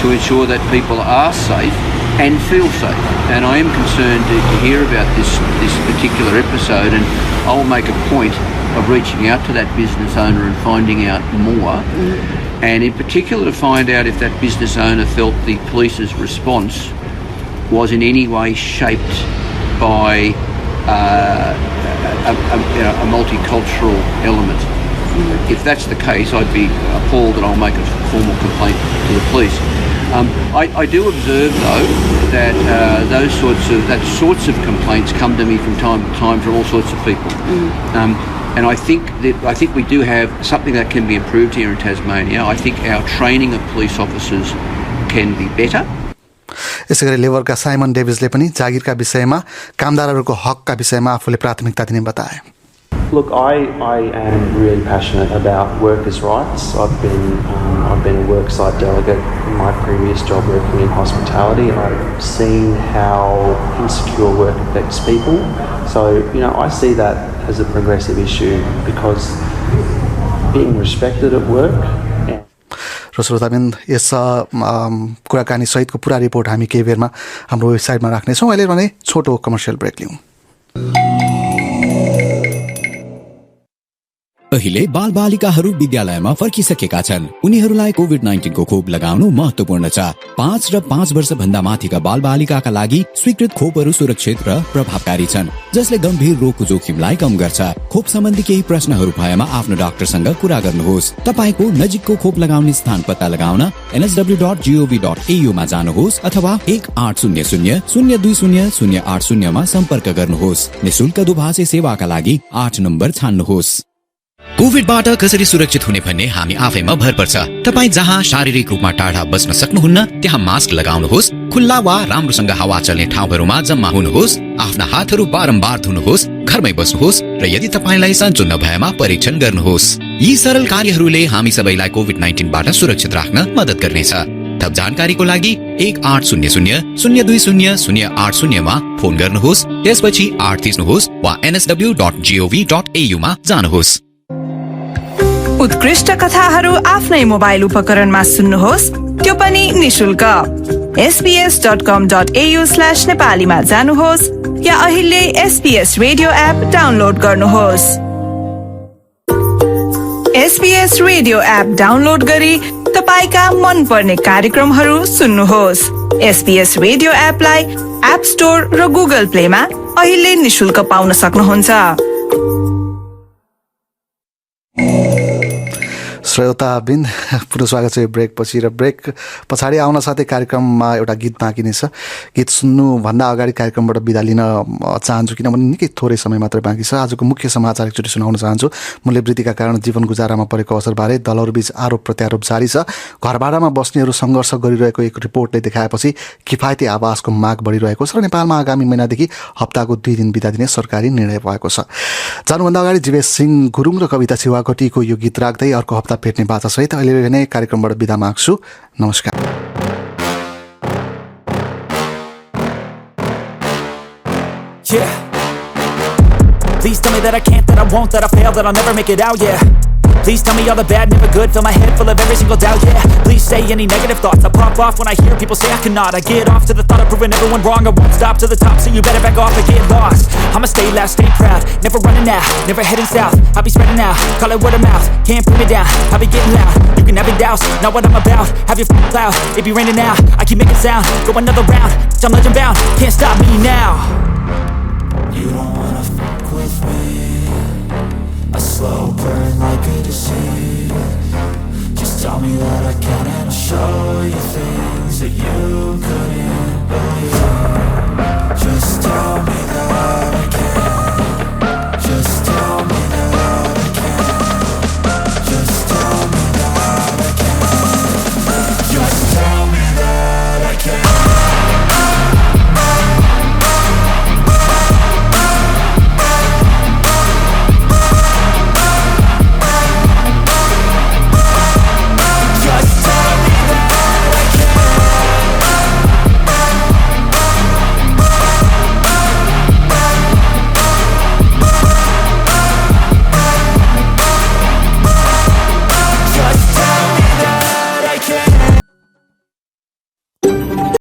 to ensure that people are safe and feel safe. And I am concerned to hear about this particular episode, and I will make a point of reaching out to that business owner and finding out more, and in particular to find out if that business owner felt the police's response was in any way shaped by a multicultural element. If that's the case, I'd be appalled, and I'll make a formal complaint to the police. I do observe, though, that those sorts of complaints come to me from time to time from all sorts of people. And I think we do have something that can be improved here in Tasmania. I think our training of police officers can be better. यसै गरी लेबरका Simon डेभिसले पनि जागिरका विषयमा कामदारहरूको हकका विषयमा आफूले प्राथमिकता दिने बताए. Look, I am really passionate about workers' rights. I've been a worksite delegate in my previous job working in hospitality, and I've seen how insecure work affects people. So, I see that as a progressive issue because being respected at work. र श्रोताबिन यस कुराकानी सहितको पुरा report हामी केही बेरमा हाम्रो वेबसाइटमा राख्नेछौँ. अहिले भने छोटो कमर्सियल ब्रेक लिउँ. अहिले बालबालिकाहरू विद्यालयमा फर्किसकेका छन्. उनीहरूलाई कोभिड-19 को खोप लगाउनु महत्त्वपूर्ण छ. 5 र 5 वर्ष भन्दा माथिका बालबालिकाका लागि स्वीकृत खोपहरू सुरक्षित र प्रभावकारी छन्, जसले गम्भीर रोगको जोखिमलाई कम गर्छ. खोप सम्बन्धी केही प्रश्नहरू भएमा आफ्नो डाक्टरसँग कुरा गर्नुहोस्. तपाईको नजिकको खोप लगाउने स्थान पत्ता लगाउन nsw.gov.au मा जानुहोस् अथवा 1800-020-080 मा सम्पर्क गर्नुहोस्. निशुल्क दुभाषी सेवाका लागि 8 नम्बर छान्नुहोस्. कोभिडबाट कसरी सुरक्षित हुने भन्ने हामी आफैमा भर पर्छ. तपाई जहाँ शारीरिक रूपमा टाढा बस्न सक्नुहुन्न त्यहाँ मास्क लगाउनुहोस्. खुल्ला वा राम्रोसँग हावा चल्ने ठाउँहरूमा जम्मा हुनुहोस्. आफ्ना हातहरू बारम्बार धुनुहोस्. घरमै बस्नुहोस् र यदि तपाईलाई सन्चो नभएमा परीक्षण गर्नुहोस्. यी सरल कार्यहरूले हामी सबैलाई कोभिड-19 बाट सुरक्षित राख्न मद्दत गर्नेछ. थप जानकारीको लागि 1800-020-080 मा फोन गर्नुहोस्. त्यसपछि 8 थिच्नुहोस् वा nsw.gov.au मा जानुहोस्. उत्कृष्ट कथाहरू आफ्नै मोबाइल उपकरणमा सुन्नुहोस्, त्यो पनि निशुल्क. sbs.com.au/nepali मा जानुहोस् या अहिले SBS रेडियो एप डाउनलोड गर्नुहोस्. SBS रेडियो एप डाउनलोड गरी तपाईका मनपर्ने कार्यक्रमहरू सुन्नुहोस्. SBS रेडियो एपलाई एप स्टोर र गुगल प्लेमा अहिले निशुल्क पाउन सक्नुहुन्छ. श्रोताबिन पुनः स्वागत छ ब्रेक पछि. र ब्रेक पछाडि आउन साथै कार्यक्रममा एउटा गीत बाँकी नै छ. गीत सुन्नुभन्दा अगाडि कार्यक्रमबाट बिदा लिन चाहन्छु, किनभने निकै थोरै समय मात्रै बाँकी छ. आजको मुख्य समाचार एकचोटि सुनाउन चाहन्छु. मूल्यवृद्धिका कारण जीवन गुजारामा परेको असरबारे दलहरूबीच आरोप प्रत्यारोप जारी छ. घरभाडामा बस्नेहरू सङ्घर्ष गरिरहेको एक रिपोर्टले देखाएपछि किफायती आवासको माग बढिरहेको छ र नेपालमा आगामी महिनादेखि हप्ताको 2 दिन बिदा दिने सरकारी निर्णय भएको छ. जानुभन्दा अगाडि जीवेश सिंह गुरुङ र कविता शिवाकोटीको यो गीत राख्दै अर्को हप्ता भेट्ने बाचा सहित अहिले नै कार्यक्रमबाट बिदा माग्छु. नमस्कार. Yeah. Please tell me that I can't, that I won't, that I fail, that I'll never make it out, yeah. Please tell me all the bad, never good, fill my head full of every single doubt, yeah. Please say any negative thoughts, I pop off when I hear people say I cannot. I get off to the thought of proving everyone wrong, I won't stop to the top, so you better back off and get lost. I'ma stay loud, stay proud, never running out, never heading south. I'll be spreading out, call it word of mouth, can't put me down, I'll be getting loud. You can have your doubts, not what I'm about, have your cloud, it be raining now, I keep making sound, go another round, I'm legend bound, can't stop me now. You don't wanna fuck with me, a slow burn like a disease. Just tell me that I can and I'll show you things that you could